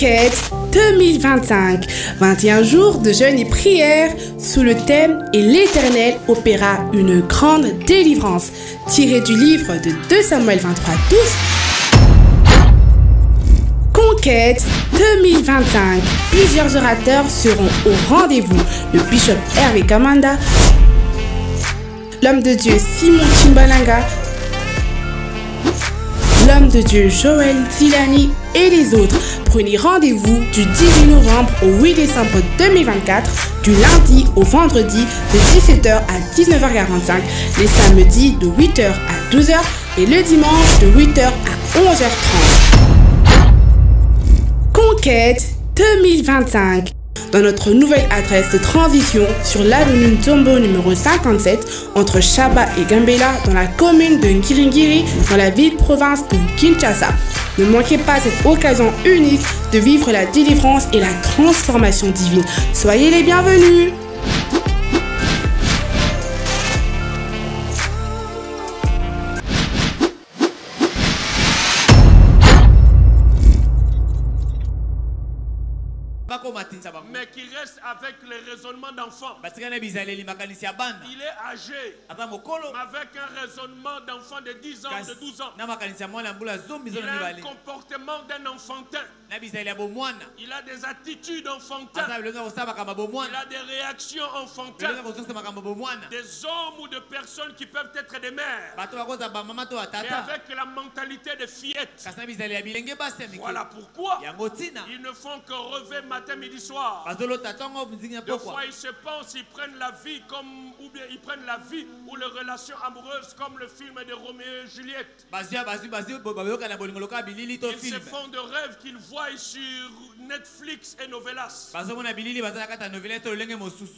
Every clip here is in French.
Conquête 2025. 21 jours de jeûne et prière sous le thème « Et l'Éternel opéra une grande délivrance » tiré du livre de 2 Samuel 23:12. Conquête 2025. Plusieurs orateurs seront au rendez-vous. Le bishop Hervé Kamanda, l'homme de Dieu Simon Chimbalanga, l'homme de Dieu Joël Zilani et les autres. Prenez rendez-vous du 18 novembre au 8 décembre 2024, du lundi au vendredi de 17h à 19h45, les samedis de 8h à 12h et le dimanche de 8h à 11h30. Conquête 2025. Dans notre nouvelle adresse de transition sur l'avenue Ntombo numéro 57 entre Chaba et Gambela dans la commune de Ngiringiri dans la ville-province de Kinshasa. Ne manquez pas cette occasion unique de vivre la délivrance et la transformation divine. Soyez les bienvenus. Mais qui reste avec les raisonnements d'enfants. Il est âgé, avec un raisonnement d'enfant de 10 ans, de 12 ans. Il a un comportement d'un enfantin. Il a des attitudes enfantines. Il a des réactions enfantines. Des hommes ou de personnes qui peuvent être des mères. Et avec la mentalité de fillette. Voilà pourquoi ils ne font que rêver matin, midi, soir. Des fois ils se pensent, ils prennent la vie comme, ou bien ils prennent la vie ou les relations amoureuses comme le film de Roméo et Juliette. Ils se font de rêves qu'ils voient sur Netflix et Novelas.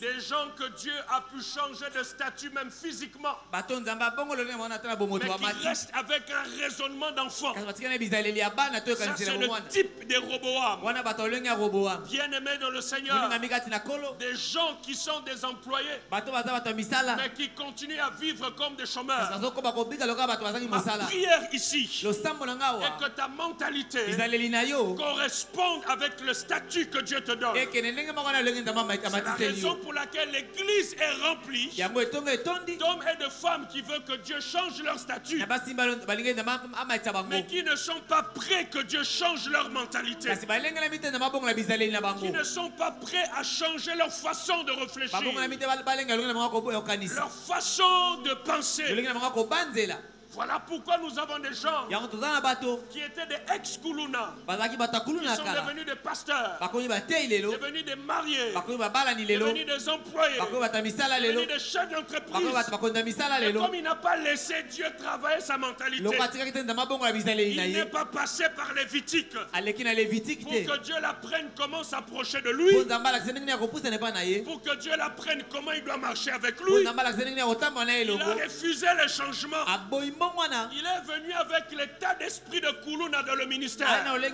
Des gens que Dieu a pu changer de statut même physiquement, mais qui restent avec un raisonnement d'enfant. Ça c'est le type de Roboam. Bien aimé dans le Seigneur, des gens qui sont des employés mais qui continuent à vivre comme des chômeurs. Ma prière ici est que ta mentalité corresponde avec le statut que Dieu te donne. C'est la raison pour laquelle l'église est remplie d'hommes et de femmes qui veulent que Dieu change leur statut, mais qui ne sont pas prêts que Dieu change leur mentalité, qui ne sont pas prêts à changer leur façon de réfléchir, leur façon de penser. Voilà pourquoi nous avons des gens qui étaient des ex-Kuluna, qui sont devenus des pasteurs, devenus des mariés, devenus des employés, devenus des chefs d'entreprise. Et comme il n'a pas laissé Dieu travailler sa mentalité, il n'est pas passé par Lévitique pour que Dieu l'apprenne comment s'approcher de lui, pour que Dieu l'apprenne comment il doit marcher avec lui. Il a refusé le changement. Il est venu avec l'état d'esprit de Kuluna dans le ministère. Il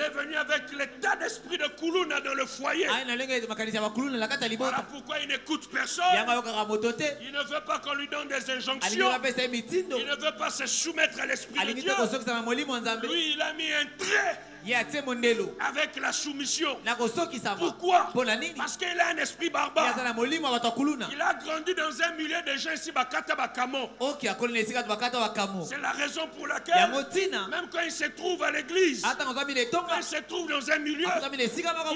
est venu avec l'état d'esprit de Kuluna dans le foyer. Voilà pourquoi il n'écoute personne. Il ne veut pas qu'on lui donne des injonctions. Il ne veut pas se soumettre à l'esprit de Dieu. Lui, il a mis un trait avec la soumission. Pourquoi? Parce qu'il a un esprit barbare. Il a grandi dans un milieu de gens ici, c'est la raison pour laquelle, même quand il se trouve à l'église, quand il se trouve dans un milieu,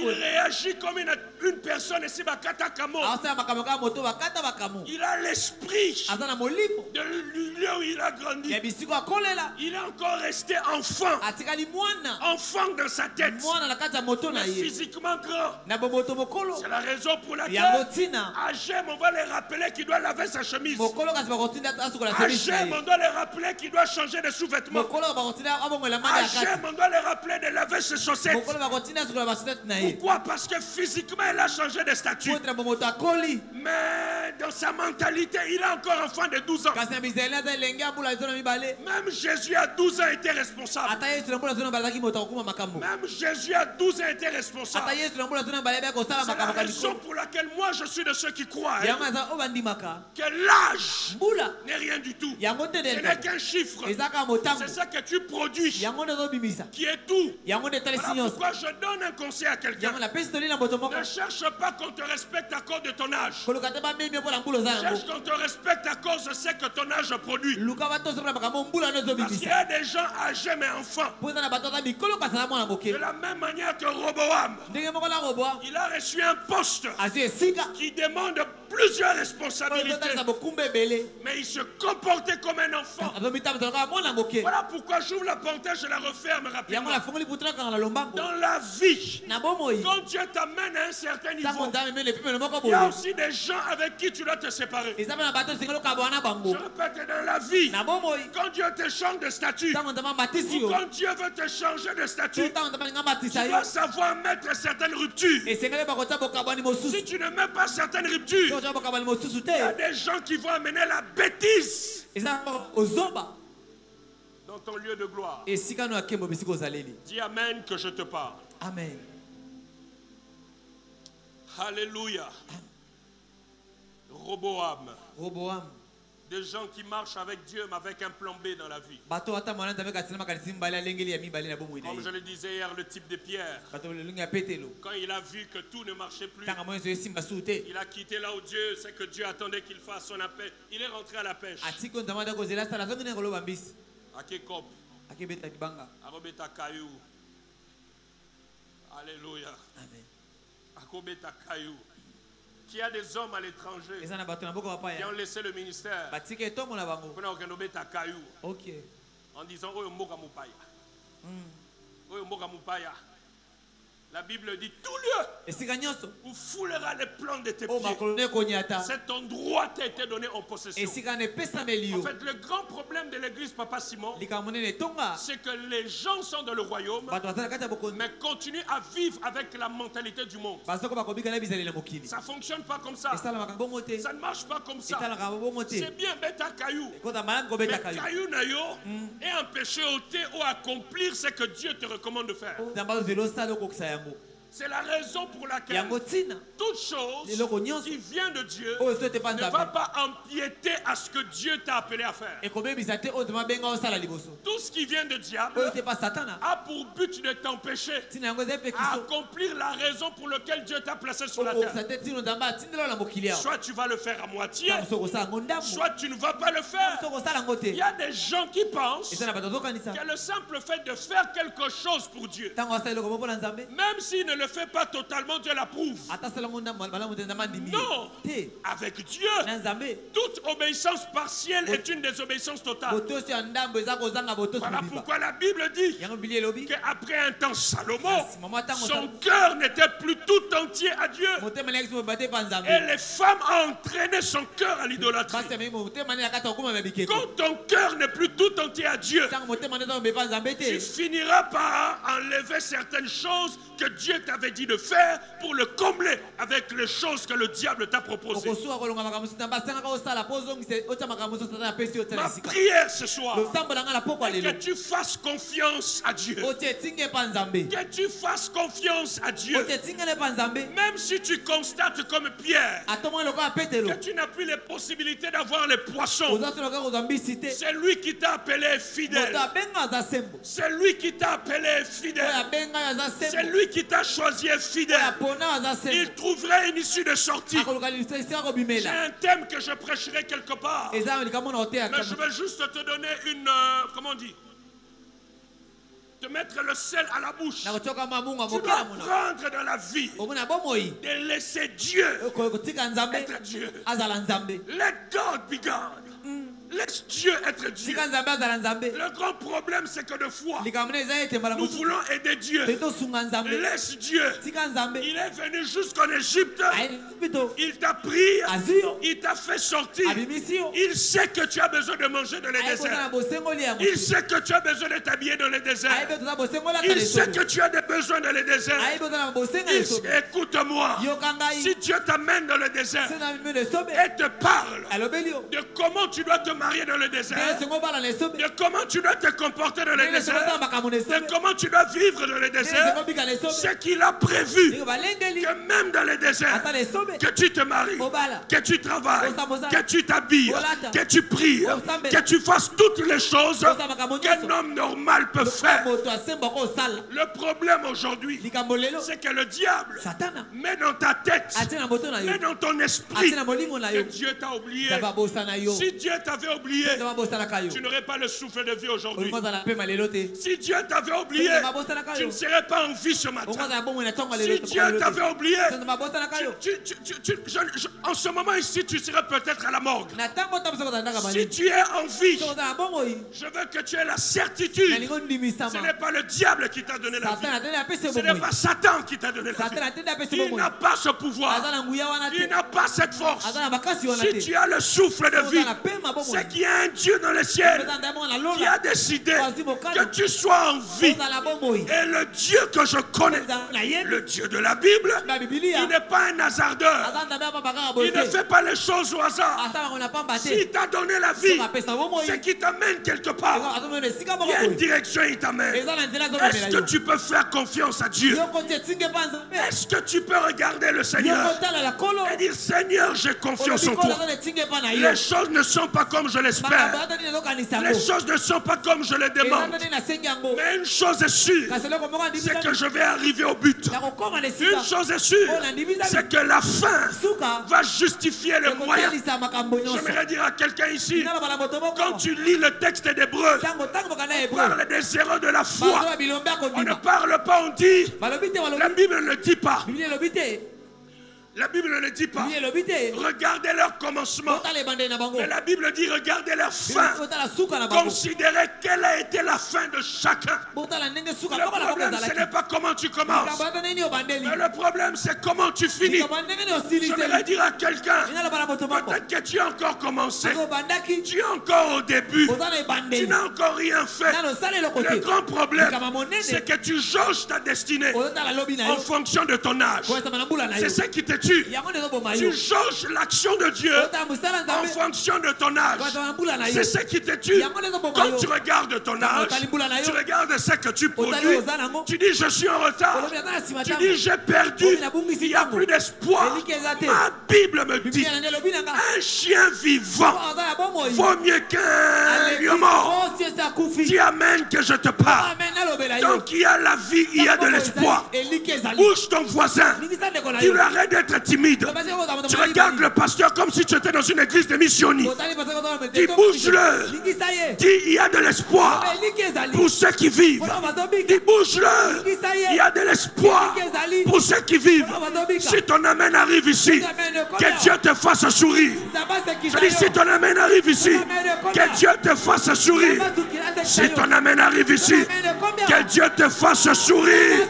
il réagit comme une personne ici, il a l'esprit de lieu où il a grandi. Il est encore resté enfant. Enfant dans sa tête, mais physiquement grand. C'est la raison pour laquelle Hachem, on va les rappeler qu'il doit laver sa chemise. Hachem, on doit les rappeler qu'il doit changer de sous-vêtements. Hachem, on doit les rappeler de laver ses chaussettes. Pourquoi? Parce que physiquement il a changé de statut, mais dans sa mentalité il est encore enfant de 12 ans. Même Jésus à 12 ans était responsable. Même Jésus a 12 ans été responsable. C'est la raison pour laquelle moi je suis de ceux qui croient que l'âge n'est rien du tout. Ce n'est qu'un chiffre. C'est ça que tu produis qui est tout. Voilà pourquoi je donne un conseil à quelqu'un. Ne cherche pas qu'on te respecte à cause de ton âge. Cherche qu'on te respecte à cause de ce que ton âge produit. Parce qu'il y a des gens âgés mais enfants. De la même manière que Roboam, il a reçu un poste qui demande plusieurs responsabilités. Mais il se comportait comme un enfant. Voilà pourquoi j'ouvre la parenthèse, je la referme rapidement. Dans la vie, quand Dieu t'amène à un certain niveau, il y a aussi des gens avec qui tu dois te séparer. Je répète, dans la vie, quand Dieu te change de statut, ou quand Dieu veut te changer de statut, tu dois savoir mettre certaines ruptures. Si tu ne mets pas certaines ruptures, il y a des gens qui vont amener la bêtise dans ton lieu de gloire. Dis Amen que je te parle. Amen. Alléluia. Roboam. Des gens qui marchent avec Dieu mais avec un plan B dans la vie. Comme je le disais hier, le type de Pierre. Quand il a vu que tout ne marchait plus, il a quitté là où Dieu, c'est que Dieu attendait qu'il fasse son appel. Il est rentré à la pêche. Alléluia. Qu'il y a des hommes à l'étranger qui ont laissé le ministère en disant la Bible dit tout lieu où foulera les plans de tes pieds. Cet endroit t'a été donné en possession. En fait, le grand problème de l'église Papa Simon, c'est que les gens sont dans le royaume mais continuent à vivre avec la mentalité du monde. Ça ne fonctionne pas comme ça. Ça ne marche pas comme ça. C'est bien bêta caillou. Mais caillou nayo est empêché ôter ou accomplir ce que Dieu te recommande de faire. C'est la raison pour laquelle toute chose qui vient de Dieu ne va pas empiéter à ce que Dieu t'a appelé à faire. Tout ce qui vient de diable a pour but de t'empêcher à accomplir la raison pour laquelle Dieu t'a placé sur la terre. Soit tu vas le faire à moitié, soit tu ne vas pas le faire. Il y a des gens qui pensent que le simple fait de faire quelque chose pour Dieu, même s'il ne le fait pas totalement, Dieu l'approuve. Non, avec Dieu, toute obéissance partielle est une désobéissance totale. Voilà pourquoi la Bible dit qu'après un temps, Salomon, son cœur n'était plus tout entier à Dieu. Et les femmes ont entraîné son cœur à l'idolâtrie. Quand ton cœur n'est plus tout entier à Dieu, tu finiras par enlever certaines choses que Dieu t'avait dit de faire pour le combler avec les choses que le diable t'a proposées. Ma prière ce soir est que tu fasses confiance à Dieu. Que tu fasses confiance à Dieu. Même si tu constates comme Pierre que tu n'as plus les possibilités d'avoir les poissons, c'est lui qui t'a appelé fidèle. C'est lui qui t'a appelé fidèle. C'est lui qui t'a choisi fidèle. Il trouverait une issue de sortie. J'ai un thème que je prêcherai quelque part, mais je vais juste te donner une, comment on dit, te mettre le sel à la bouche. Tu dois prendre dans la vie de laisser Dieu être Dieu. Let God be God. Laisse Dieu être Dieu. Le grand problème, c'est que de fois, nous voulons aider Dieu. Laisse Dieu. Il est venu jusqu'en Égypte. Il t'a pris. Il t'a fait sortir. Il sait que tu as besoin de manger dans les déserts. Il sait que tu as besoin de t'habiller dans les déserts. Il sait que tu as des besoins dans les déserts. Écoute-moi. Si Dieu t'amène dans le désert et te parle de comment tu dois te marier marier dans le désert, de comment tu dois te comporter dans le désert, de comment tu dois vivre dans le désert, c'est qu'il a prévu que même dans le désert, que tu te maries, que tu travailles, que tu t'habilles, que tu pries, que tu fasses toutes les choses qu'un homme normal peut faire. Le problème aujourd'hui, c'est que le diable met dans ta tête, met dans ton esprit que Dieu t'a oublié. Si Dieu t'avait oublié, tu n'aurais pas le souffle de vie aujourd'hui. Si Dieu t'avait oublié, tu ne serais pas en vie ce matin. Si Dieu t'avait oublié, en ce moment ici, tu serais peut-être à la morgue. Si tu es en vie, je veux que tu aies la certitude. Ce n'est pas le diable qui t'a donné la vie. Ce n'est pas Satan qui t'a donné la vie. Il n'a pas ce pouvoir. Il n'a pas cette force. Si tu as le souffle de vie, c'est qu'il y a un Dieu dans le ciel qui a décidé que tu sois en vie. Et le Dieu que je connais, le Dieu de la Bible, il n'est pas un hasardeur. Il ne fait pas les choses au hasard. S'il t'a donné la vie, c'est qu'il t'amène quelque part. Il y a une direction, il t'amène. Est-ce que tu peux faire confiance à Dieu? Est-ce que tu peux regarder le Seigneur et dire, Seigneur, j'ai confiance en toi. Les choses ne sont pas comme je l'espère. Les choses ne sont pas comme je les demande. Mais une chose est sûre, c'est que je vais arriver au but. Une chose est sûre, c'est que la fin va justifier le moyen. J'aimerais dire à quelqu'un ici, quand tu lis le texte d'Hébreux, on parle des erreurs de la foi. On ne parle pas, on dit. La Bible ne dit pas. La Bible ne dit pas regardez leur commencement, mais la Bible dit regardez leur fin. Considérez quelle a été la fin de chacun. Le problème, ce n'est pas comment tu commences, mais le problème, c'est comment tu finis. Je voudrais dire à quelqu'un, peut-être que tu as encore commencé, tu es encore au début, tu n'as encore rien fait. Le grand problème, c'est que tu jauges ta destinée en fonction de ton âge. C'est ce qui te tue. Tu changes l'action de Dieu en fonction de ton âge. C'est ce qui te tue. Quand tu regardes ton âge, tu regardes ce que tu produis, tu dis je suis en retard, tu dis j'ai perdu, il n'y a plus d'espoir. Ma Bible me dit un chien vivant vaut mieux qu'un lion mort. Dis amen que je te parle. Tant qu'il y a la vie, il y a de l'espoir. Bouge ton voisin, tu lui arrête d'être timide. Tu regardes le pasteur comme si tu étais dans une église de missionnaires. Dis bouge-le. Dis il y a de l'espoir pour ceux qui vivent. Dis bouge-le. Il y a de l'espoir pour ceux qui vivent. Si ton amen arrive ici, que Dieu te fasse sourire. Je dis si ton amen arrive ici, que Dieu te fasse sourire. Si ton amen arrive ici, que Dieu te fasse sourire.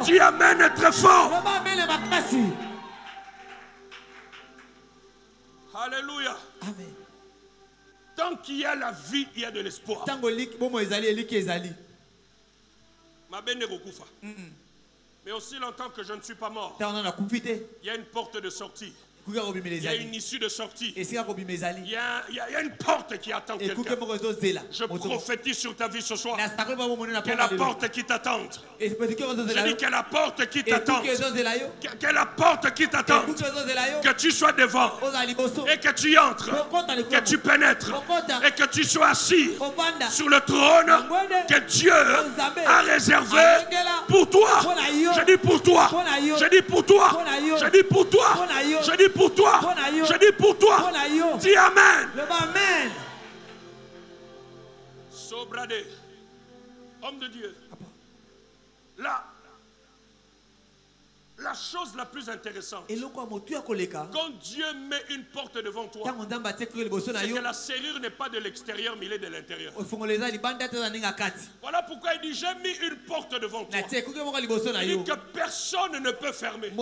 Dis amen très fort. Alléluia. Amen. Tant qu'il y a la vie, il y a de l'espoir. Mais aussi longtemps que je ne suis pas mort, il y a une porte de sortie. Il y a une issue de sortie. Il y a une porte qui attend quelqu'un. Je prophétise sur ta vie ce soir. Quelle la porte qui t'attend. Je dis que la porte qui t'attend. Que la porte qui t'attend. Que tu sois devant. Et que tu entres. Que tu pénètres. Et que tu sois assis sur le trône que Dieu a réservé pour toi. Je dis pour toi. Je dis pour toi. Je dis pour toi. Je dis pour toi. Je dis pour toi. Dis amen. Amen. Sobrade. Homme de Dieu. Là. La chose la plus intéressante, quand Dieu met une porte devant toi, c'est que la serrure n'est pas de l'extérieur, mais elle est de l'intérieur. Voilà pourquoi il dit, j'ai mis une porte devant toi. Il dit que personne ne peut fermer.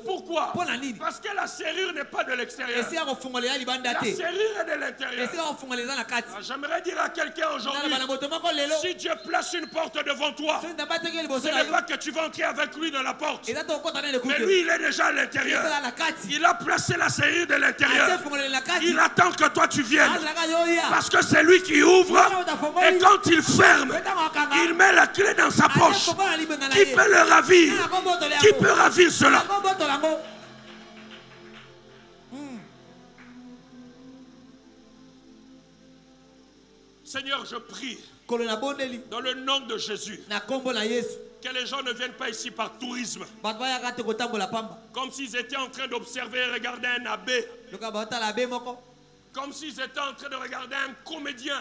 Pourquoi? Parce que la serrure n'est pas de l'extérieur. La serrure est de l'intérieur. J'aimerais dire à quelqu'un aujourd'hui, si Dieu place une porte devant toi, ce n'est pas que tu vas entrer avec lui dans la porte. Mais lui, il est déjà à l'intérieur. Il a placé la serrure de l'intérieur. Il attend que toi tu viennes. Parce que c'est lui qui ouvre. Et quand il ferme, il met la clé dans sa poche. Qui peut le ravir? Qui peut ravir cela? Seigneur, je prie dans le nom de Jésus que les gens ne viennent pas ici par tourisme, comme s'ils étaient en train d'observer et regarder un abbé, comme s'ils étaient en train de regarder un comédien,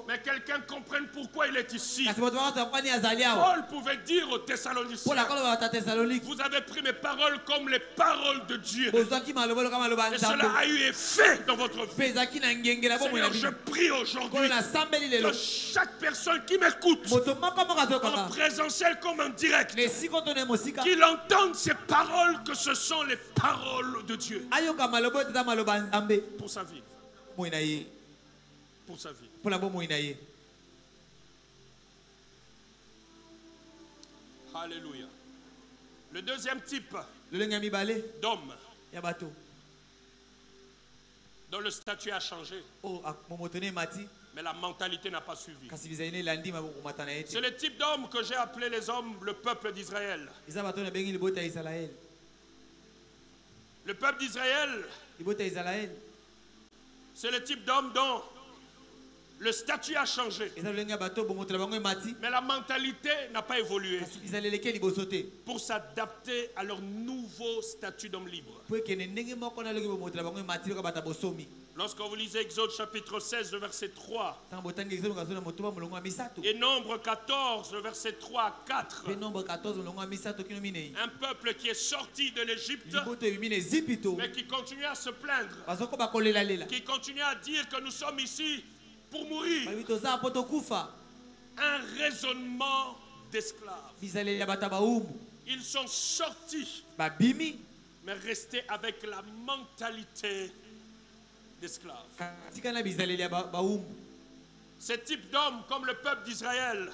mais quelqu'un comprenne pourquoi il est ici. Paul pouvait dire aux Thessaloniciens, vous avez pris mes paroles comme les paroles de Dieu, et cela a eu effet dans votre vie. Seigneur, je prie aujourd'hui que chaque personne qui m'écoute, en présentiel comme en direct, qu'il entende ces paroles, que ce sont les paroles de Dieu. Pour sa vie. Pour sa vie. Alléluia. Le deuxième type d'homme dont le statut a changé, mais la mentalité n'a pas suivi. C'est le type d'homme que j'ai appelé les hommes, le peuple d'Israël. Le peuple d'Israël, c'est le type d'homme dont le statut a changé, mais la mentalité n'a pas évolué pour s'adapter à leur nouveau statut d'homme libre. Lorsque vous lisez Exode chapitre 16, le verset 3, et Nombre 14, le verset 3 à 4, un peuple qui est sorti de l'Égypte, mais qui continue à se plaindre, qui continue à dire que nous sommes ici pour mourir. Un raisonnement d'esclaves. Ils sont sortis, mais restés avec la mentalité d'esclaves. Ce type d'hommes, comme le peuple d'Israël,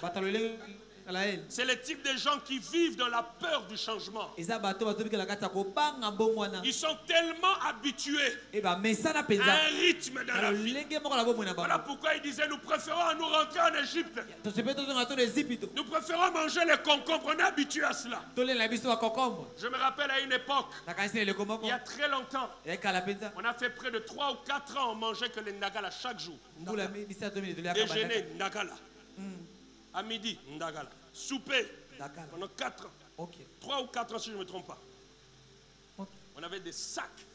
c'est le type de gens qui vivent dans la peur du changement. Ils sont tellement habitués à un rythme dans la vie. Voilà pourquoi ils disaient, nous préférons nous rentrer en Égypte. Nous préférons manger les concombres. On est habitué à cela. Je me rappelle à une époque, il y a très longtemps, on a fait près de 3 ou 4 ans, on mangeait que les Ndagala chaque jour. Déjeuner, Ndagala. À midi, Ndagala. Souper, pendant 4 ans. 3 ou 4 ans si je ne me trompe pas. On avait des sacs.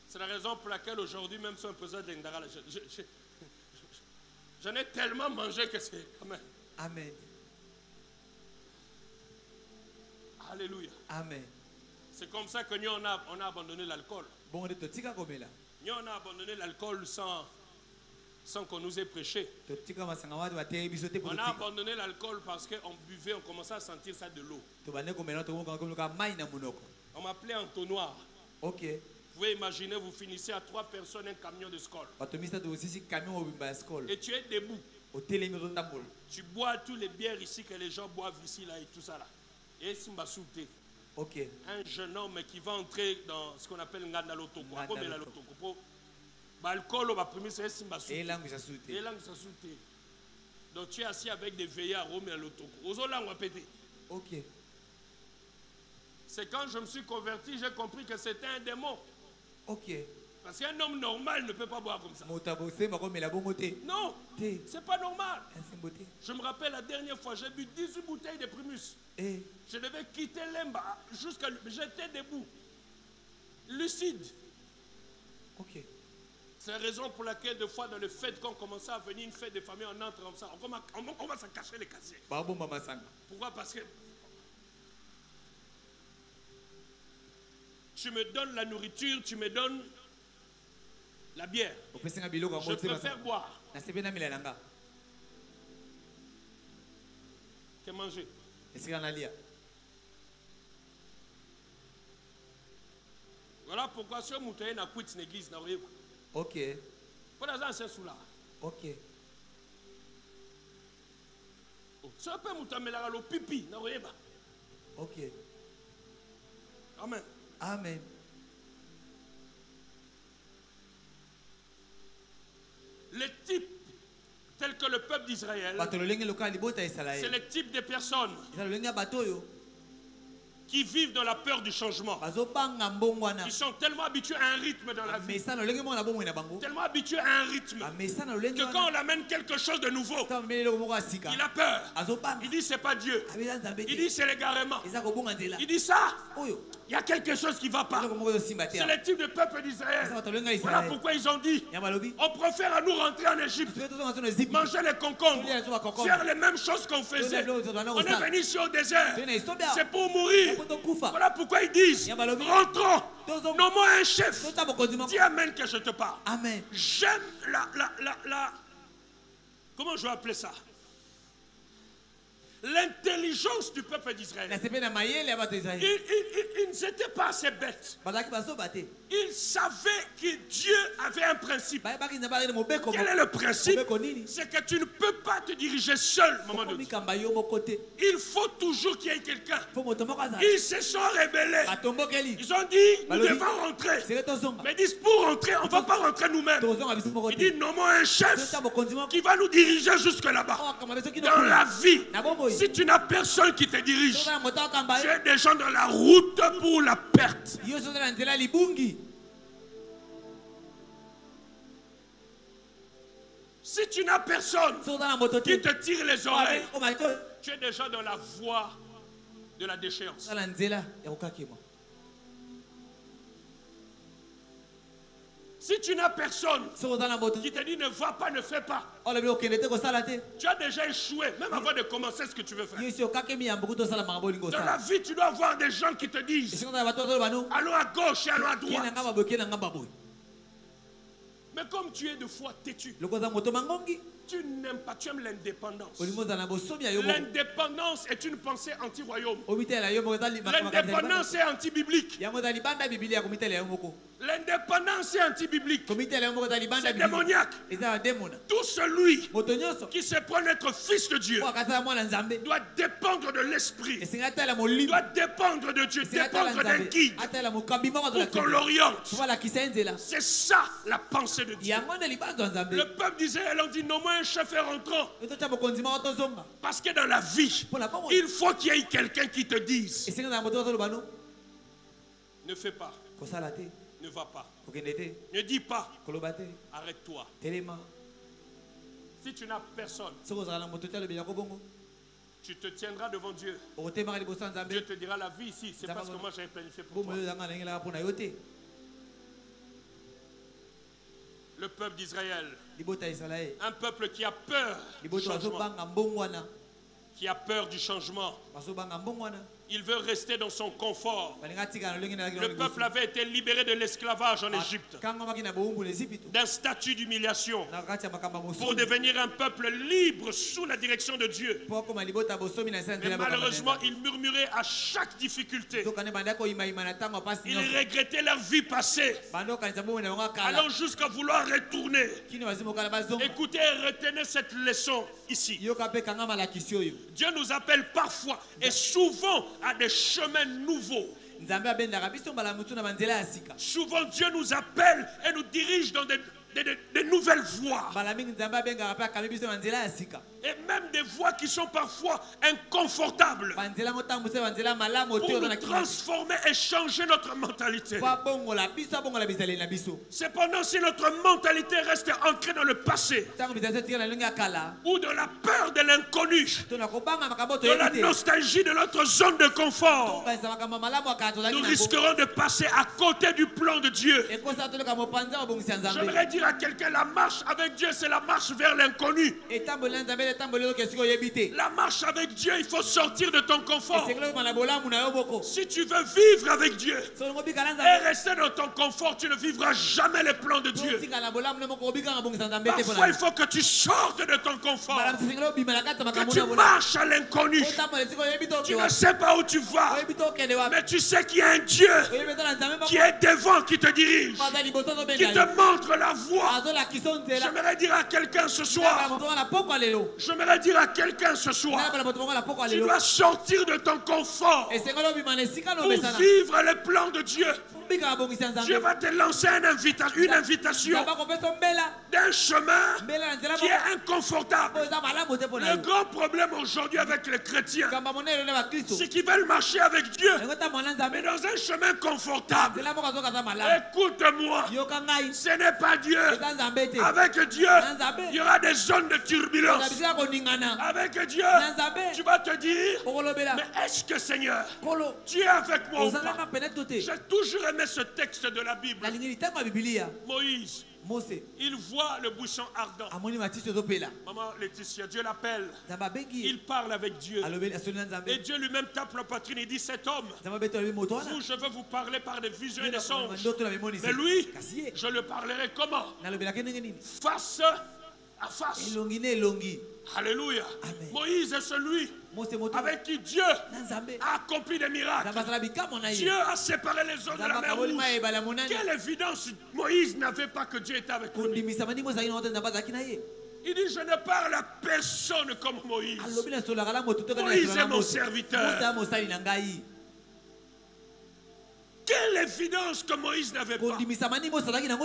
C'est la raison pour laquelle aujourd'hui, même si on pesait des Ndagala, j'en ai tellement mangé que c'est... Amen. Amen. Alléluia. Amen. C'est comme ça que nous, on a abandonné l'alcool. Nous, on a abandonné l'alcool sans qu'on nous ait prêché. On a abandonné l'alcool parce qu'on buvait, on commençait à sentir ça de l'eau. On m'appelait entonnoir. Ok. Vous pouvez imaginer, vous finissez à 3 personnes un camion de Skol. Et tu es debout. Tu bois tous les bières ici que les gens boivent ici là et tout ça là. Et Simba Souté. Ok. Un jeune homme qui va entrer dans ce qu'on appelle Nganda Lotoko. L'alcool va premier c'est Simba Souté. Et langue ça souté. Donc tu es assis avec des veillards Rome et Lotoko. Ozola on va péter. Ok. C'est quand je me suis converti, j'ai compris que c'était un démon. Ok. Parce qu'un homme normal ne peut pas boire comme ça. Non, c'est pas normal. Je me rappelle la dernière fois, j'ai bu 18 bouteilles de Primus. Je devais quitter Lemba jusqu'à... J'étais debout. Lucide. Ok. C'est la raison pour laquelle, des fois, dans les fêtes, quand on commençait à venir une fête de famille, on entre comme ça. On va se cacher les casiers. Pourquoi? Parce que tu me donnes la nourriture, tu me donnes la bière. Je préfère boire que manger. Voilà pourquoi si on a quitté une église, ok. Pour la c'est sous là. Ok. Ok. Amen. Amen. Les types tels que le peuple d'Israël, c'est le type de personnes qui vivent dans la peur du changement. Ils sont tellement habitués à un rythme dans la vie. Tellement habitués à un rythme que quand on amène quelque chose de nouveau, il a peur. Il dit c'est pas Dieu. Il dit c'est l'égarement. Il dit ça. Il y a quelque chose qui ne va pas. C'est le type de peuple d'Israël. Voilà pourquoi ils ont dit on préfère à nous rentrer en Égypte, manger les concombres, faire les mêmes choses qu'on faisait. On est venu ici au désert. C'est pour mourir. Voilà pourquoi ils disent rentrons, nommons un chef. Dis amen que je te parle. Amen. J'aime la comment je vais appeler ça? L'intelligence du peuple d'Israël. Ils n'étaient pas assez bêtes. Ils savaient que Dieu avait un principe. Quel est le principe? C'est que tu ne peux pas te diriger seul, maman de Dieu. Il faut toujours qu'il y ait quelqu'un. Ils se sont rebellés. Ils ont dit, nous devons rentrer. Mais ils disent, pour rentrer, on ne va pas rentrer nous-mêmes. Ils disent, nommons un chef qui va nous diriger jusque là-bas. Dans la vie, si tu n'as personne qui te dirige, tu es déjà dans la route pour la perte. Si tu n'as personne qui te tire les oreilles, tu es déjà dans la voie de la déchéance. Si tu n'as personne qui te dit ne va pas, ne fais pas, tu as déjà échoué, même avant de commencer ce que tu veux faire. Dans la vie, tu dois avoir des gens qui te disent allons à gauche et allons à droite. Mais comme tu es de foi têtu, tu n'aimes pas, tu aimes l'indépendance. L'indépendance est une pensée anti-royaume. L'indépendance est anti-biblique. L'indépendance est anti-biblique. C'est démoniaque. Tout celui qui se prend être fils de Dieu doit dépendre de l'esprit, doit dépendre de Dieu, dépendre d'un guide pour qu'on l'oriente. C'est ça la pensée de Dieu. Le peuple d'Israël a dit non, moi un chef est rentrant. Parce que dans la vie, il faut qu'il y ait quelqu'un qui te dise ne fais pas, ne va pas, ne dis pas, arrête-toi. Si tu n'as personne, tu te tiendras devant Dieu. Dieu te dira la vie ici, c'est parce que moi j'avais planifié pour toi. Le peuple d'Israël, un peuple qui a peur du changement, qui a peur du changement. Il veut rester dans son confort. Le peuple avait été libéré de l'esclavage en Égypte, d'un statut d'humiliation, pour devenir un peuple libre sous la direction de Dieu. Mais malheureusement, ils murmuraient à chaque difficulté. Ils regrettaient leur vie passée, allant jusqu'à vouloir retourner. Écoutez et retenez cette leçon ici. Dieu nous appelle parfois et souvent à des chemins nouveaux. Souvent Dieu nous appelle et nous dirige dans des nouvelles voies. Et même des voies qui sont parfois inconfortables, pour nous transformer et changer notre mentalité. Cependant, si notre mentalité reste ancrée dans le passé, ou dans la peur de l'inconnu, dans la nostalgie de notre zone de confort, nous risquerons de passer à côté du plan de Dieu. J'aimerais dire à quelqu'un, la marche avec Dieu, c'est la marche vers l'inconnu. La marche avec Dieu, il faut sortir de ton confort. Si tu veux vivre avec Dieu et rester dans ton confort, tu ne vivras jamais les plans de Dieu. Parfois, il faut que tu sortes de ton confort, que tu marches à l'inconnu. Tu ne sais pas où tu vas, mais tu sais qu'il y a un Dieu qui est devant, qui te dirige, qui te montre la voie. J'aimerais dire à quelqu'un ce soir. J'aimerais dire à quelqu'un ce soir. Tu dois sortir de ton confort pour vivre les plans de Dieu. Dieu va te lancer une invitation d'un chemin qui est inconfortable. Le grand problème aujourd'hui avec les chrétiens, c'est qu'ils veulent marcher avec Dieu, mais dans un chemin confortable. Écoute-moi, ce n'est pas Dieu. Avec Dieu, il y aura des zones de turbulence. Avec Dieu, tu vas te dire, mais est-ce que Seigneur, tu es avec moi ou pas? J'ai toujours aimé ce texte de la Bible. Moïse, il voit le buisson ardent. Maman Laetitia, Dieu l'appelle. Il parle avec Dieu. Et Dieu lui-même tape la poitrine et dit, cet homme, vous, je veux vous parler par des visions et des songes. Mais lui, je le parlerai comment? Face à face. Alléluia. Amen. Moïse est celui avec qui Dieu a accompli des miracles. Dieu a séparé les eaux de la mer Rouge. Quelle évidence Moïse n'avait pas que Dieu était avec lui. Il dit, je ne parle à personne comme Moïse. Moïse est mon serviteur. Quelle évidence que Moïse n'avait pas.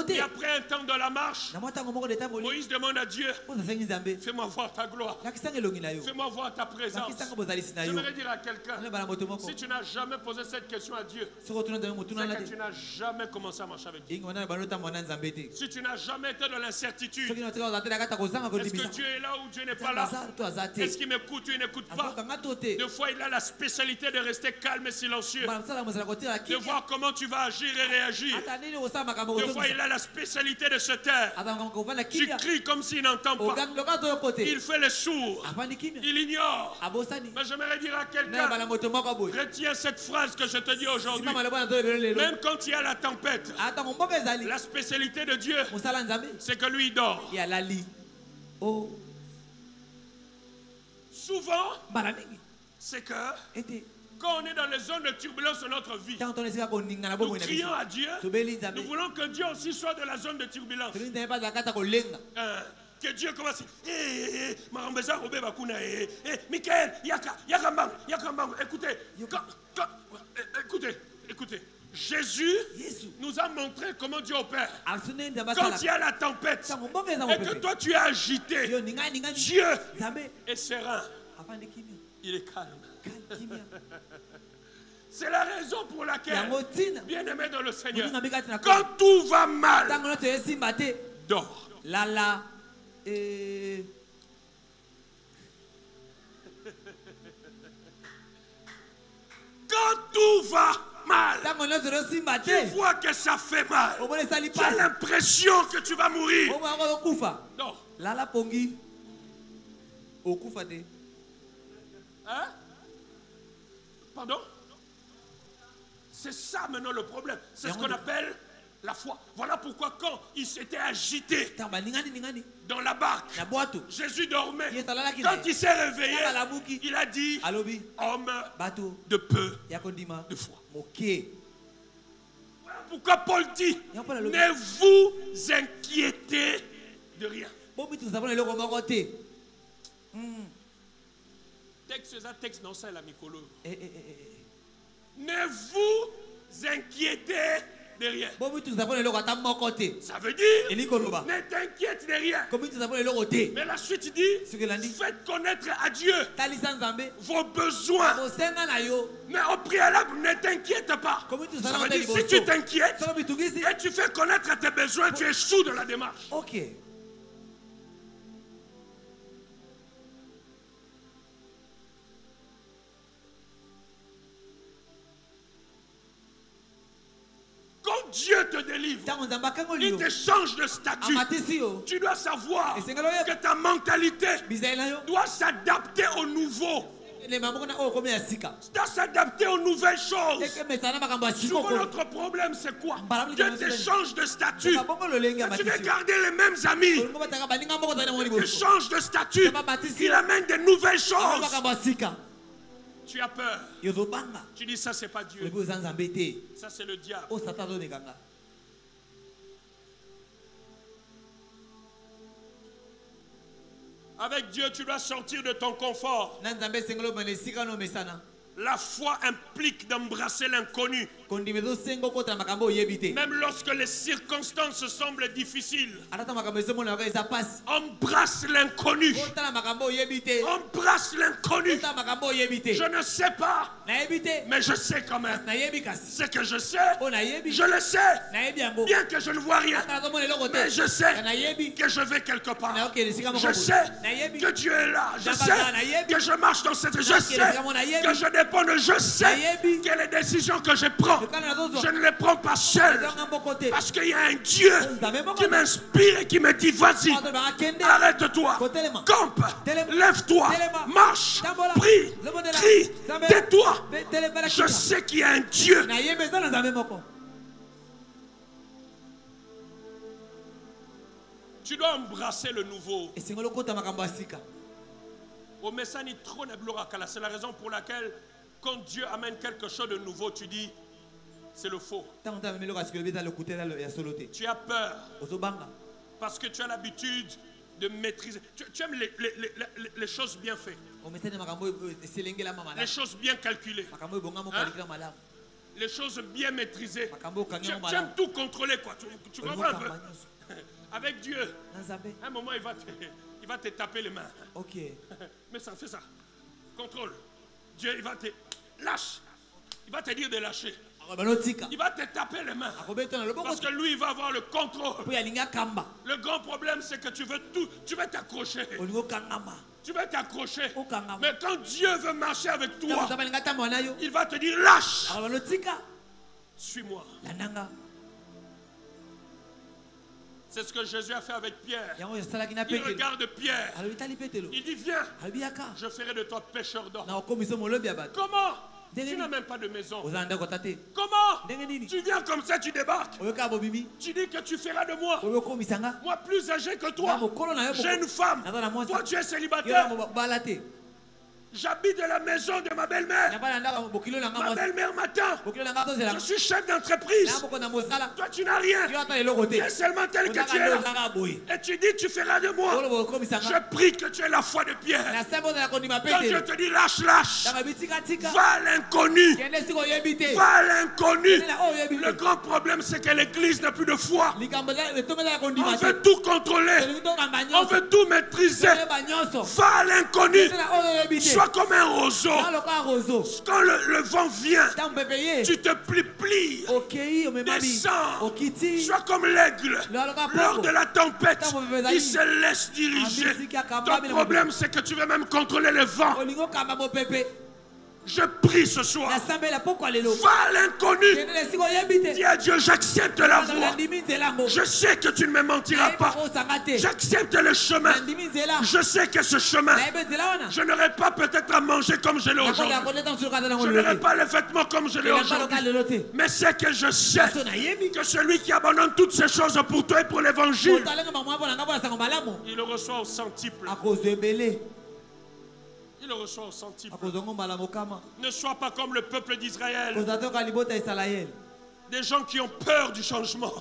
Et après un temps de la marche, Moïse demande à Dieu, fais-moi voir ta gloire. Fais-moi voir ta présence. J'aimerais dire à quelqu'un, si tu n'as jamais posé cette question à Dieu, c'est que tu n'as jamais commencé à marcher avec Dieu. Si tu n'as jamais été dans l'incertitude, est-ce que Dieu est là ou Dieu n'est pas là? Est-ce qu'il m'écoute ou il n'écoute pas? Des fois, il a la spécialité de rester calme et silencieux. De voir comment tu vas agir et réagir. Des fois, il a la spécialité de se taire. Tu cries comme s'il n'entend pas. Il fait les sourds. Il ignore. Mais j'aimerais dire à quelqu'un, retiens cette phrase que je te dis aujourd'hui. Même quand il y a la tempête, la spécialité de Dieu, c'est que lui, il dort. Souvent, c'est que quand on est dans les zones de turbulence de notre vie, nous crions à Dieu. Nous voulons que Dieu aussi soit de la zone de turbulence. Que Dieu commence. Michael, écoutez. Jésus nous a montré comment Dieu opère. Quand il y a la tempête et que toi tu es agité, Dieu est serein. Il est calme. C'est la raison pour laquelle, bien aimé dans le Seigneur, quand tout va mal, dors. Quand tout va mal, tu vois que ça fait mal, tu as l'impression que tu vas mourir. Dors. Hein? Pardon? C'est ça maintenant le problème. C'est ce qu'on appelle la foi. Voilà pourquoi quand il s'était agité dans la barque, Jésus dormait. Quand il s'est réveillé, il a dit, homme de peu de foi. Voilà pourquoi Paul dit, ne vous inquiétez de rien. Texte dans ça, la Mikolo. Ne vous inquiétez de rien. Ça veut dire, ne t'inquiète de rien. Mais la suite dit, faites connaître à Dieu vos besoins. Mais au préalable, ne t'inquiète pas. Ça veut dire, si tu t'inquiètes et tu fais connaître tes besoins, tu échoues dans la démarche. Ok. Quand Dieu te délivre, il te change de statut. Tu dois savoir que ta mentalité doit s'adapter au nouveau. Doit s'adapter aux nouvelles choses. Souvent notre problème c'est quoi? Dieu te change de statut. Tu veux garder les mêmes amis. Il te change de statut. Il amène de nouvelles choses. Tu as peur. Tu dis ça c'est pas Dieu. Ça c'est le diable. Avec Dieu, tu dois sortir de ton confort. La foi implique d'embrasser l'inconnu. Même lorsque les circonstances semblent difficiles. Embrasse l'inconnu. Embrasse l'inconnu. Je ne sais pas, mais je sais quand même. Ce que je sais, je le sais. Bien que je ne vois rien, mais je sais que je vais quelque part. Je sais que Dieu est là. Je sais que je marche dans cette... Je sais que je dépends de... Je sais que les décisions que je prends, je ne les prends pas seul. Parce qu'il y a un Dieu qui m'inspire et qui me dit, vas-y, arrête-toi, campe, lève-toi, marche, prie, crie, tais-toi. Je sais qu'il y a un Dieu. Tu dois embrasser le nouveau. C'est la raison pour laquelle quand Dieu amène quelque chose de nouveau, tu dis, c'est le faux. Tu as peur. Parce que tu as l'habitude de maîtriser. Tu aimes les choses bien faites. Les choses bien calculées. Hein? Les choses bien maîtrisées. Tu aimes tout contrôler, quoi. Tu comprends un peu? Avec Dieu, à un moment, il va te taper les mains. Ok. Mais ça fait ça. Contrôle. Dieu, il va te... Lâche. Il va te dire de lâcher. Il va te taper les mains. Parce que lui, il va avoir le contrôle. Le grand problème, c'est que tu veux tout. Tu veux t'accrocher. Tu veux t'accrocher. Mais quand Dieu veut marcher avec toi, il va te dire lâche. Suis-moi. C'est ce que Jésus a fait avec Pierre. Il regarde Pierre. Il dit, viens, je ferai de toi pêcheur d'hommes. Comment? Tu n'as même pas de maison. Comment? Tu viens comme ça, tu débarques. Tu dis que tu feras de moi. Moi plus âgé que toi. J'ai une femme. Toi tu es célibataire. J'habite dans la maison de ma belle-mère. Ma belle-mère m'attend. Je suis chef d'entreprise. Toi, tu n'as rien. Tu es seulement tel que tu es là. Et tu dis, tu feras de moi. Je prie que tu aies la foi de Pierre. Quand Dieu te dit, lâche. Va à l'inconnu. Va à l'inconnu. Le grand problème, c'est que l'église n'a plus de foi. On veut tout contrôler. On veut tout maîtriser. Va à l'inconnu. Sois comme un roseau. Quand le vent vient, tu te plies. Descends. Sois comme l'aigle. Lors de la tempête, il se laisse diriger. Ton problème, c'est que tu veux même contrôler le vent. Je prie ce soir. Va à l'inconnu. Dis à Dieu, j'accepte la voie. Je sais que tu ne me mentiras pas. J'accepte le chemin. Je sais que ce chemin, je n'aurai pas peut-être à manger comme je l'ai aujourd'hui. Je n'aurai pas les vêtements comme je l'ai aujourd'hui. Mais c'est que je sais que celui qui abandonne toutes ces choses pour toi et pour l'évangile, il le reçoit au centuple. Il le reçoit au centuple. Ne sois pas comme le peuple d'Israël. Des gens qui ont peur du changement.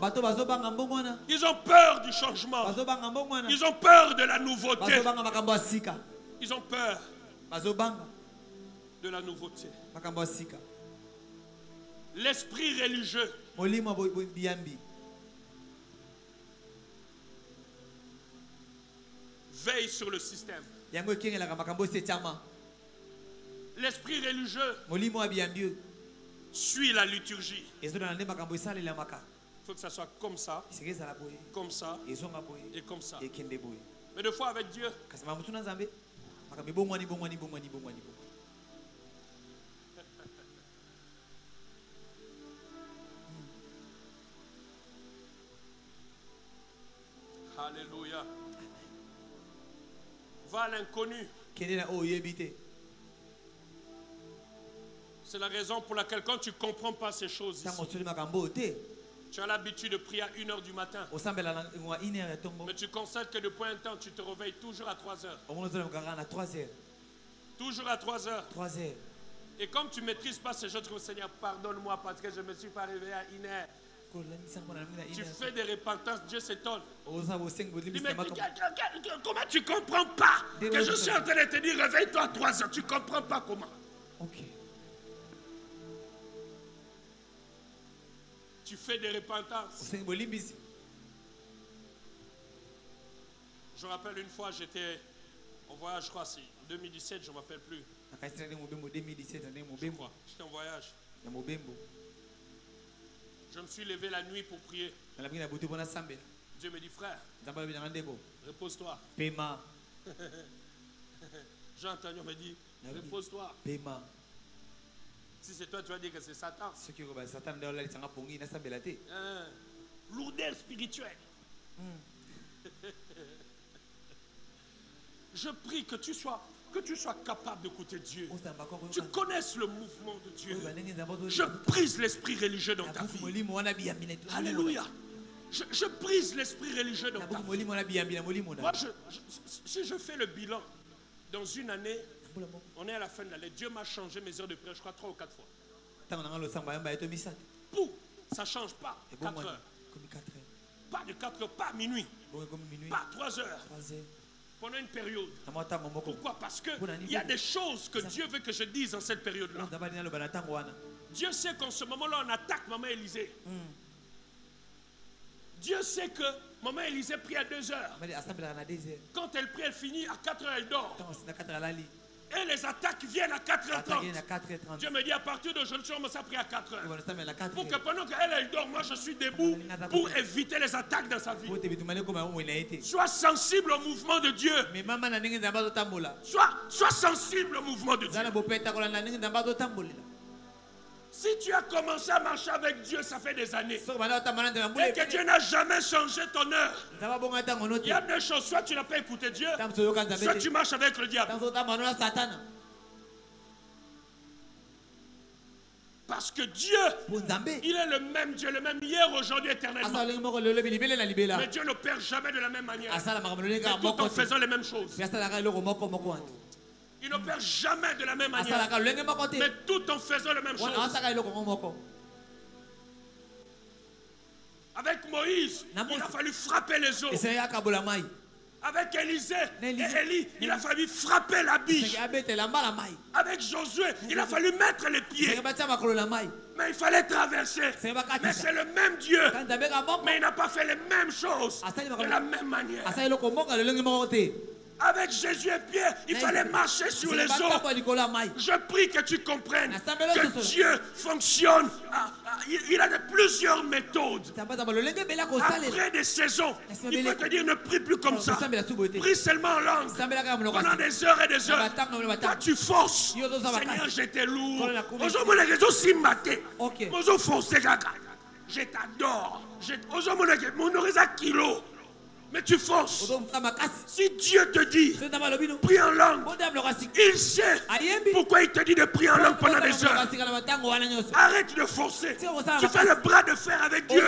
Ils ont peur du changement. Ils ont peur de la nouveauté. Ils ont peur de la nouveauté. L'esprit religieux veille sur le système. L'esprit religieux suit la liturgie. Il faut que ça soit comme ça, comme ça et comme ça. Mais des fois avec Dieu, alléluia. Va à l'inconnu. C'est la raison pour laquelle quand tu ne comprends pas ces choses ici, tu as l'habitude de prier à 1 h du matin. Mais tu constates que depuis un temps, tu te réveilles toujours à 3 h. Toujours à 3 h. Et comme tu ne maîtrises pas ces choses, tu dis, Seigneur, pardonne-moi parce que je ne me suis pas réveillé à 1 h. Tu fais des repentances, Dieu s'étonne. Dis, mais comment tu comprends pas que je suis en train de te dire réveille-toi à 3 heures? Tu comprends pas comment? Ok. Tu fais des repentances. Je me rappelle une fois, j'étais en voyage, je crois, c'est en 2017, je ne me rappelle plus. J'étais en voyage. Je me suis levé la nuit pour prier. Dieu me dit, frère, repose-toi. Jean-Antonio me dit, repose-toi. Si c'est toi, tu vas dire que c'est Satan. Lourdeur spirituelle. Je prie que tu sois capable d'écouter Dieu. Tu connaisses le mouvement de Dieu. Je brise l'esprit religieux dans ta vie. Alléluia. Je brise l'esprit religieux dans ta vie. Moi, si je fais le bilan, dans une année, on est à la fin de l'année, Dieu m'a changé mes heures de prière, je crois 3 ou 4 fois. Pour, ça ne change pas. 4 heures. Pas de 4 heures, pas minuit. Pas 3 heures. Pendant une période. Pourquoi? Parce qu'il y a des choses que Dieu veut que je dise en cette période-là. Dieu sait qu'en ce moment-là, on attaque Maman Élisée. Dieu sait que Maman Élisée prie à 2 heures. Quand elle prie, elle finit à 4 heures, elle dort. Et les attaques viennent à 4h30. Dieu me dit à partir d'aujourd'hui, je commence à prier à 4 heures. Pour que pendant qu'elle dort, moi je suis debout pour éviter les attaques dans sa vie. Sois sensible au mouvement de Dieu. Sois sensible au mouvement de Dieu. Si tu as commencé à marcher avec Dieu, ça fait des années, et que Dieu n'a jamais changé ton heure, il y a deux choses. Soit tu n'as pas écouté Dieu, soit tu marches avec le diable. Parce que Dieu, il est le même Dieu, le même hier, aujourd'hui, éternellement. Mais Dieu n'opère jamais de la même manière. Mais tout en faisant les mêmes choses. Il n'opère jamais de la même manière. Mais tout en faisant les mêmes choses. Avec Moïse, il a fallu frapper les eaux. Avec Élisée et Élie, il a fallu frapper la biche. Avec Josué, il a fallu mettre les pieds. Mais il fallait traverser. Mais c'est le même Dieu. Mais il n'a pas fait les mêmes choses de la même manière. Avec Jésus et Pierre, il fallait marcher sur les eaux. Je prie que tu comprennes que Dieu fonctionne. Il a plusieurs méthodes. Après des saisons, il peut te dire ne prie plus comme ça. Prie seulement en langue. Pendant des heures et des heures. Toi tu forces. Seigneur, j'étais lourd. Aujourd'hui, les réseaux s'y matent. Je t'adore. Aujourd'hui, mon réseau kilo. Mais tu forces. Si Dieu te dit prie en langue, il sait pourquoi il te dit de prier en langue pendant des heures. Arrête de forcer. Tu fais le bras de fer avec Dieu.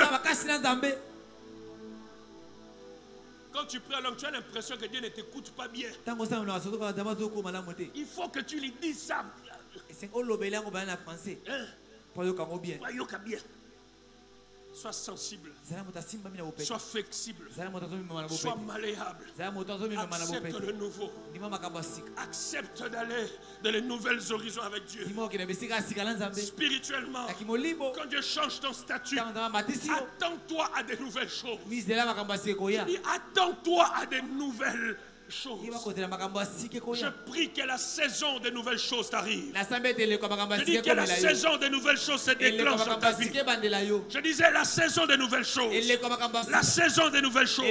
Quand tu pries en langue, tu as l'impression que Dieu ne t'écoute pas bien. Il faut que tu lui dises ça. Bien. Sois sensible, sois flexible, sois malléable, accepte le nouveau, accepte d'aller dans les nouvelles horizons avec Dieu. Spirituellement, quand Dieu change ton statut, attends-toi à des nouvelles choses. Attends-toi à des nouvelles choses. Je prie que la saison des nouvelles choses t'arrive. Je dis que la saison des nouvelles choses se déclenche dans ta vie. Je disais la saison des nouvelles choses. La saison des nouvelles choses.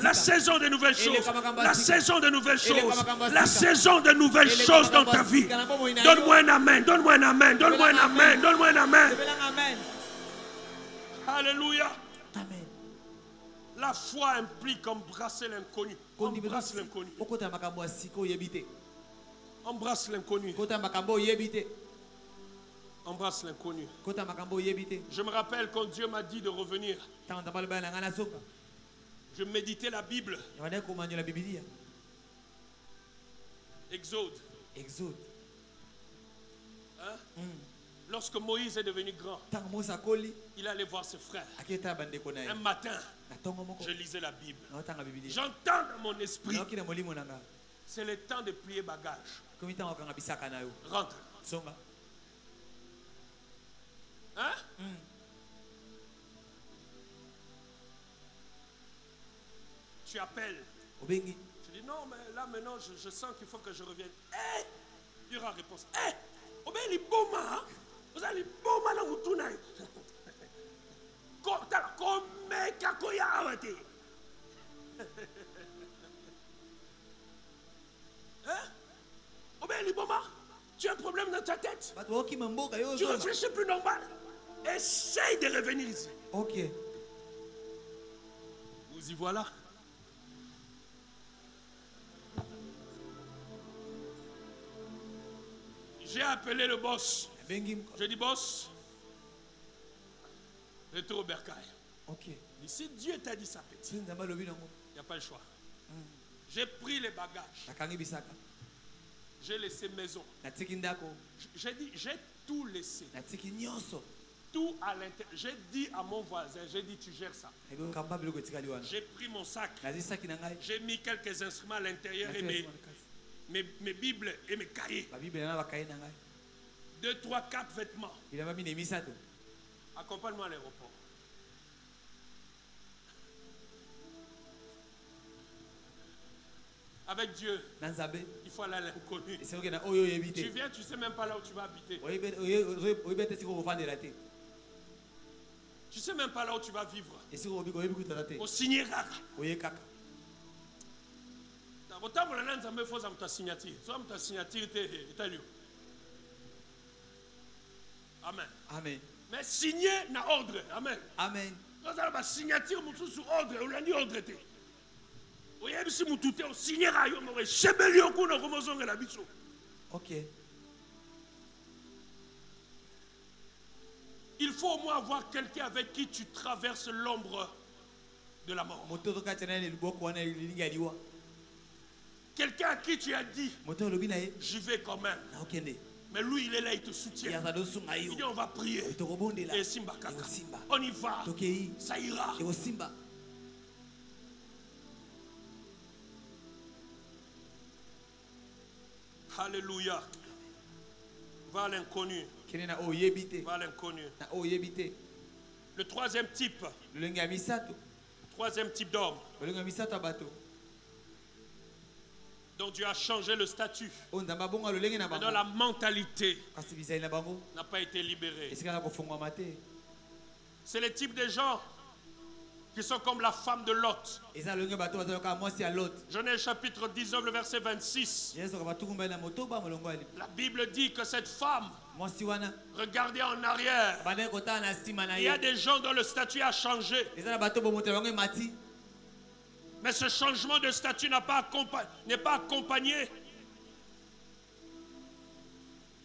La saison des nouvelles choses. La saison des nouvelles choses. La saison des nouvelles choses dans ta vie. Donne-moi un amen. Donne-moi un amen. Donne-moi un amen. Donne-moi un amen. Alléluia. La foi implique embrasser l'inconnu. Embrasse l'inconnu. Embrasse l'inconnu. Embrasse l'inconnu. Je me rappelle quand Dieu m'a dit de revenir. Je méditais la Bible. Exode. Exode. Hein? Lorsque Moïse est devenu grand, il allait voir ses frères. Un matin, je lisais la Bible. J'entends dans mon esprit, c'est le temps de plier bagage. Rentre. Hein? Tu appelles. Je dis non, mais là maintenant, je sens qu'il faut que je revienne. Il y aura réponse. Il est beau, hein? Vous allez beau, là, vous tournez. Tu as un problème dans ta tête. Tu réfléchis plus normal. Essaye de revenir ici. Ok. Vous y voilà. J'ai appelé le boss. Je dis boss, retour au bercail. Ok. Et si Dieu t'a dit ça, petit, il n'y a pas le choix. J'ai pris les bagages. J'ai laissé maison. J'ai dit, j'ai tout laissé. Tout à l'intérieur. J'ai dit à mon voisin, j'ai dit, tu gères ça. J'ai pris mon sac. J'ai mis quelques instruments à l'intérieur et mes bibles et mes cahiers. 2, 3, 4 vêtements. Accompagne-moi à l'aéroport. Avec Dieu, il faut aller à l'inconnu. Tu viens, tu ne sais même pas là où tu vas habiter. Tu ne sais même pas là où tu vas vivre. Au Signera. Amen. Amen. Mais signer na ordre. Amen. Amen. Nous allons signature sur ordre. On a dit ordre. Ok. Il faut au moins avoir quelqu'un avec qui tu traverses l'ombre de la mort. Quelqu'un à qui tu as dit, j'y vais quand même. Mais lui, il est là, il te soutient. Il dit, on va prier. Et Simba Kaka. On y va. Ça ira. Alléluia. Va à l'inconnu. Va à l'inconnu. Le troisième type. Troisième type d'homme. Donc Dieu a changé le statut. Maintenant la mentalité n'a pas été libérée. C'est le type de gens qui sont comme la femme de Lot. Genèse chapitre 19, le verset 26. La Bible dit que cette femme regardez en arrière. Il y a des gens dont le statut a changé. Mais ce changement de statut n'est pas accompagné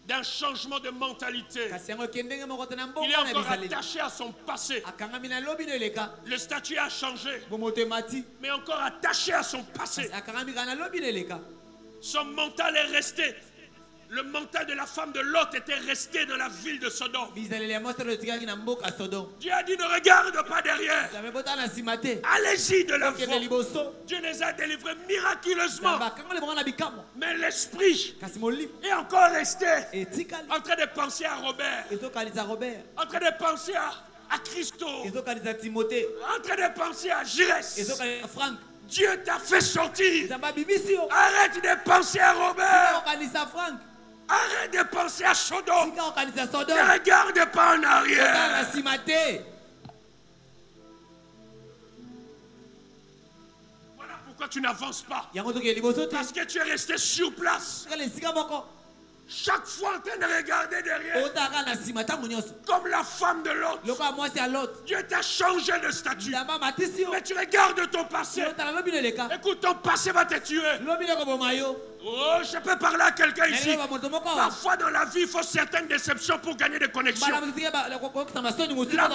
d'un changement de mentalité. Il est encore attaché à son passé. Le statut a changé, mais encore attaché à son passé. Son mental est resté. Le mental de la femme de Lot était resté dans la ville de Sodome. Dieu a dit ne regarde pas derrière. Allez-y de l'avant. Dieu les a délivrés miraculeusement. Mais l'esprit est encore resté en train de penser à Robert. En train de penser à Christo. En train de penser à Gires. Dieu t'a fait sortir. Arrête de penser à Robert. Arrête de penser à Sodome. Ne regarde pas en arrière. Voilà pourquoi tu n'avances pas. Parce que tu es resté sur place. Chaque fois en train de regarder derrière. Comme la femme de l'autre. Dieu t'a changé de statut. Mais tu regardes ton passé. Écoute, ton passé va te tuer. Oh, je peux parler à quelqu'un ici. Parfois dans la vie, il faut certaines déceptions pour gagner des connexions. La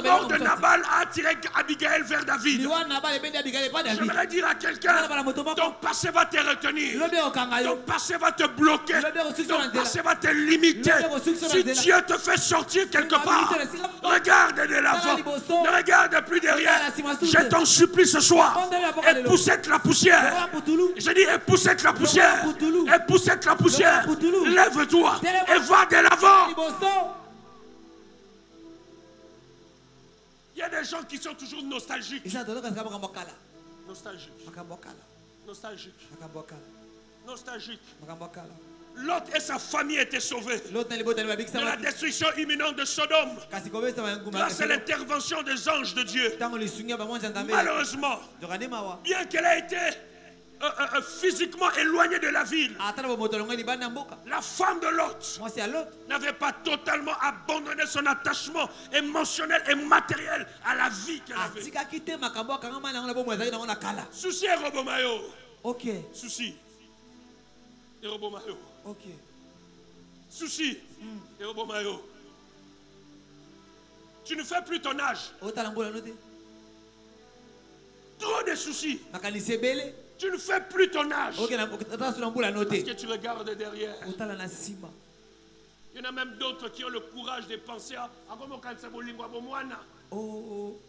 mort de Nabal a attiré Abigail vers David. J'aimerais dire à quelqu'un, ton passé va te retenir. Ton passé va te bloquer. Ton passé va te limiter. Si Dieu te fait sortir quelque part, regarde de l'avant. Ne regarde plus derrière. Je t'en supplie ce soir. Époussette la poussière. Je dis époussette la poussière. Époussette la poussière. Lève-toi et va de l'avant. Il y a des gens qui sont toujours nostalgiques. Nostalgiques. Lot et sa famille étaient sauvés de la destruction imminente de Sodome grâce à l'intervention des anges de Dieu. Malheureusement, bien qu'elle ait été physiquement éloignée de la ville, la femme de Lot n'avait pas totalement abandonné son attachement émotionnel et matériel à la vie qu'elle avait. Souci et Robomayo. Ok. Souci et Robomayo. Ok. Souci et Robomayo. Tu ne fais plus ton âge. Trop de soucis. Tu ne fais plus ton âge. Parce que tu regardes derrière. Il y en a même d'autres qui ont le courage de penser à comment quand c'est bolingwa bomwana. Oh.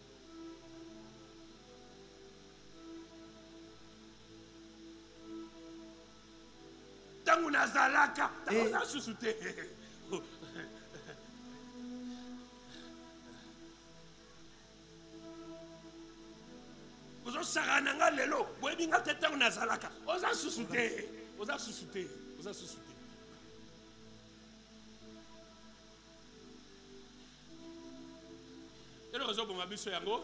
Tangu nazalaka, tangu susute. Oza sarananga lelo, boebinga tete tangu nazalaka. Oza susute. Elo rezo bonga biso yango.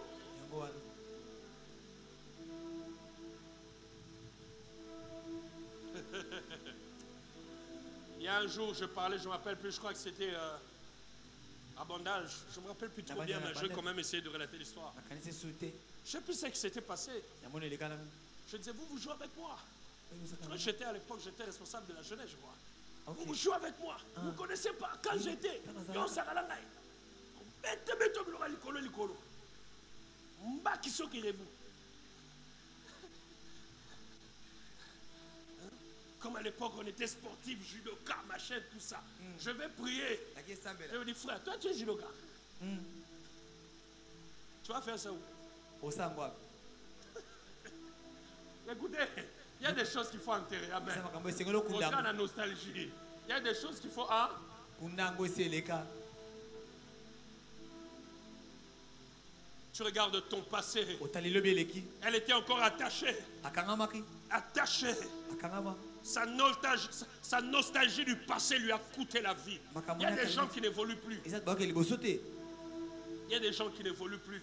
Il y a un jour, je parlais, je ne me rappelle plus, je crois que c'était à Bandage. Je ne me rappelle plus trop bien, mais je vais quand même essayer de relater l'histoire. Je ne sais plus ce qui s'était passé. Je disais, vous jouez avec moi. J'étais à l'époque, j'étais responsable de la jeunesse, je crois. Okay. Vous jouez avec moi. Vous ne connaissez pas. Quand j'étais, on s'est ralangaï. Comme à l'époque, on était sportif, judoka, machin, tout ça. Je vais prier. Je vais dire, frère, toi tu es judoka. Tu vas faire ça où? Au Sambouab. Écoutez, il y a des choses qu'il faut enterrer. Amen. On est dans la nostalgie. Il y a des choses qu'il faut. Tu regardes ton passé. Elle était encore attachée. Attachée. Sa nostalgie du passé lui a coûté la vie. Il y a des gens qui n'évoluent plus. Il y a des gens qui n'évoluent plus.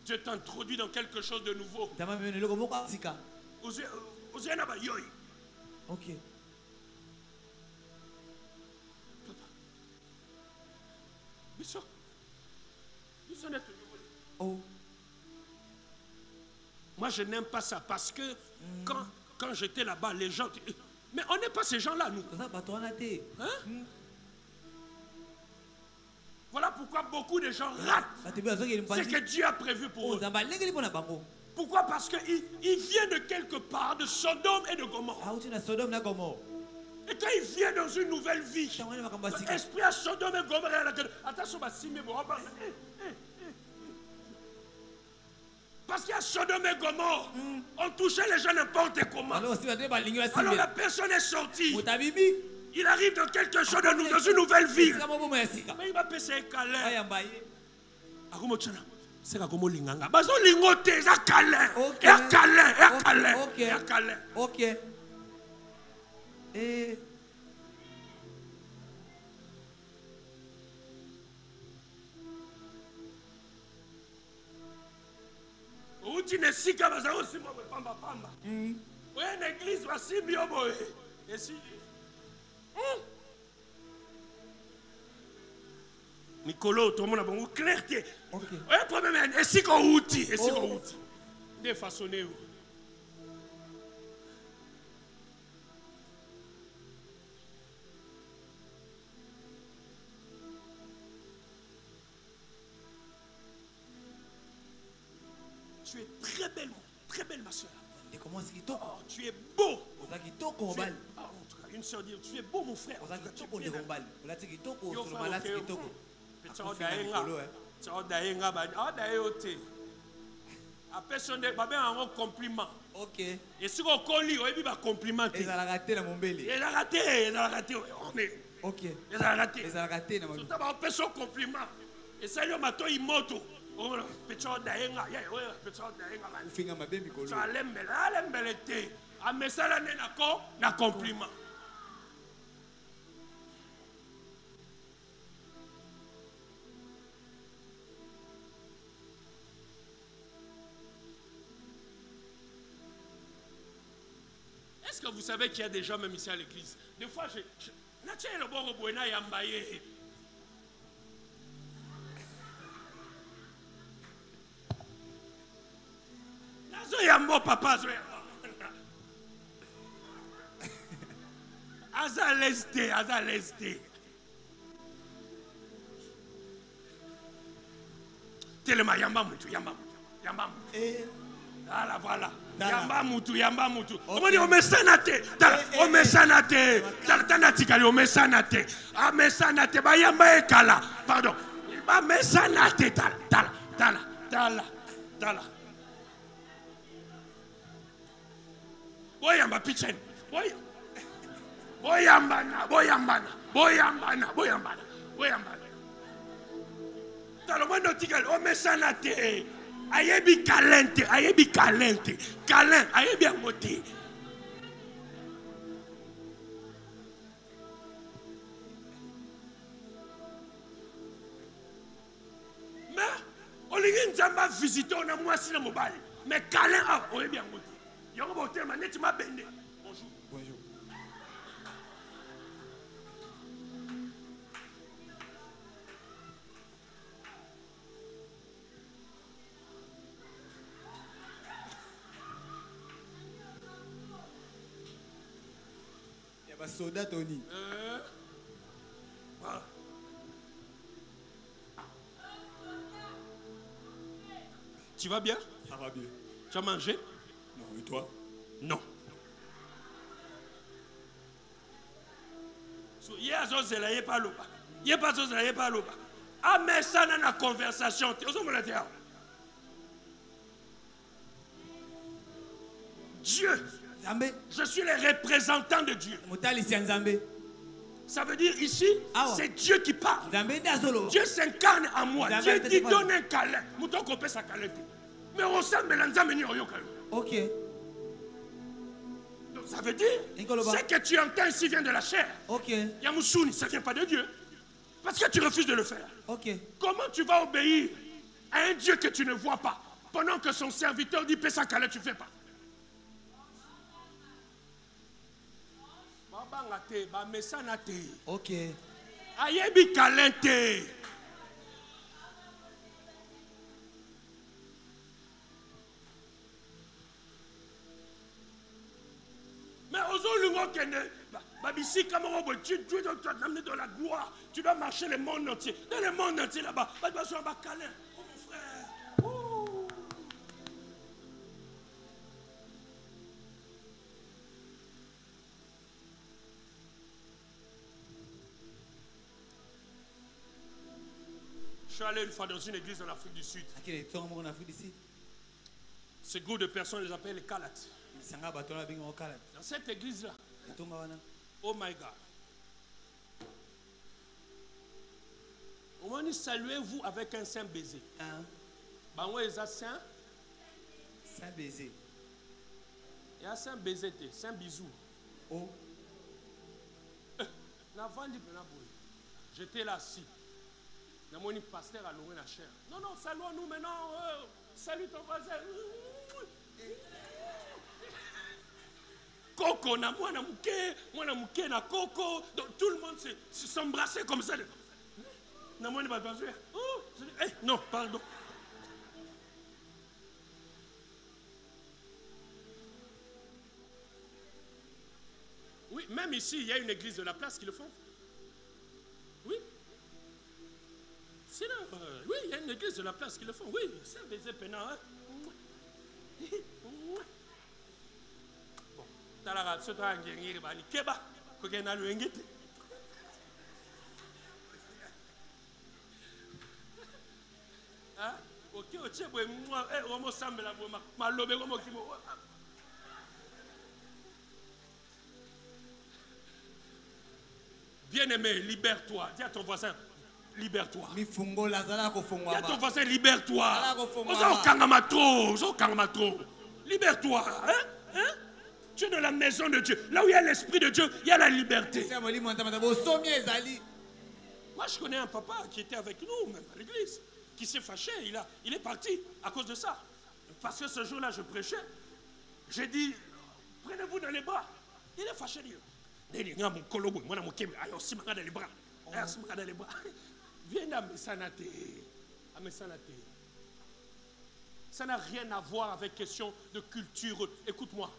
Dieu t'introduit dans quelque chose de nouveau. Ok. Oh. Moi, je n'aime pas ça parce que quand j'étais là-bas, les gens... Mais on n'est pas ces gens-là, nous. Hein? Voilà pourquoi beaucoup de gens ratent ce que Dieu a prévu pour eux. Pourquoi? Parce qu'ils viennent de quelque part, de Sodome et de Gomorrhe. Et quand ils viennent dans une nouvelle vie, l'esprit à Sodome et Gomorrhe, attention, parce qu'il y a Sodome et Gomorrhe, on touchait les gens n'importe comment. Alors la personne est sortie. Il arrive dans quelque chose de dans une nouvelle ville. Mais il va passer un câlin. C'est comme linganga. Bazo lingote, ça câlin. Un câlin. Ok. Et tu ne sais pas si tu es pamba. Oui, l'église va si bien. Et si. Nicolo, tout le monde a bon clarté. Oui, problème. Et si qu'on outil. Défaçonné. très belle ma soeur. Oh, tu es beau. Une soeur dit, tu es beau mon frère. Un compliment. Ok. Et si on colle, on dit compliment. Il a raté la mombele. Il a raté. Ok. Il a raté. Il a raté na mombele. On peut son compliment. Et ça y est, mato imoto. On peut daenga. Finga mabembi kolo. Ça l'embelle te. A mesala na compliment. Est-ce que vous savez qu'il y a des gens même ici à l'église? Des fois, Natia le bon Robuena Yambaye. Nazo Yambo papa. Aza leste. Tellement Yamba mutu. Voilà. Yamba mutu. Comment dire, omesanate. Omesanate. Tanatikali omesanate. Amesanate. Ba yamba ekala. Pardon. Ba mesanate. Tala. Boyamba pichen. Boyambana. Tala mwendo tikali omesanate. Ayebi calente. Calin, ayebi amote. Mais, on lui dit a visité, on a moisi le mobile. Mais Calin, ayebi amote. Yongo bote maneti ma bende. Bonjour. Soda Tony. Voilà. Tu vas bien? Ça va bien. Tu as mangé? Non, et toi? Non. Hier, je n'ai pas l'eau. Ah, mais ça, dans la conversation. Dieu. Je suis le représentant de Dieu. Ça veut dire ici, c'est Dieu qui parle. Dieu s'incarne en moi. Dieu dit donne un câlin. Mais on s'aime ok. Donc ça veut dire, ce que tu entends ici vient de la chair. Ok. Yamoussouni, ça ne vient pas de Dieu. Parce que tu refuses de le faire. Ok. Comment tu vas obéir à un Dieu que tu ne vois pas pendant que son serviteur dit paie sa câlin, tu ne fais pas? Ok. Ayebi kalente. Mais aux kende, babisi kamoro tu dois t'amener dans la gloire. Tu dois marcher le monde entier. Dans le monde entier là-bas, pas besoin de câlin. Oh mon frère. Oh. Je suis allé une fois dans une église en Afrique du Sud. Ce groupe de personnes les appellent les Kalates. Dans cette église-là, oh my God, on m'a dit saluez-vous avec un saint baiser. Bango est saint. Saint baiser. Il y a saint baiser, saint bisou. Oh. J'étais là assis. Mon pasteur a loué la chair. Non, saluons-nous maintenant. Salut ton voisin. Coco, moi na mouké na coco. Donc tout le monde s'embrassait comme ça. Non, pardon. Oui, même ici, il y a une église de la place qui le font. Oui. C'est là. Oui, il y a une église de la place qui le font. Oui, c'est un baiser pénal. Hein? Bien-aimé, libère-toi. Dis à ton voisin, libère-toi. Dis à ton voisin, libère-toi. Libère-toi. Hein? Tu es dans la maison de Dieu. Là où il y a l'Esprit de Dieu, il y a la liberté. Moi, je connais un papa qui était avec nous, même à l'église, qui s'est fâché. Il est parti à cause de ça. Parce que ce jour-là, je prêchais. J'ai dit, prenez-vous dans les bras. Il est fâché. Viens à Messanate. Ça n'a rien à voir avec question de culture. Écoute-moi.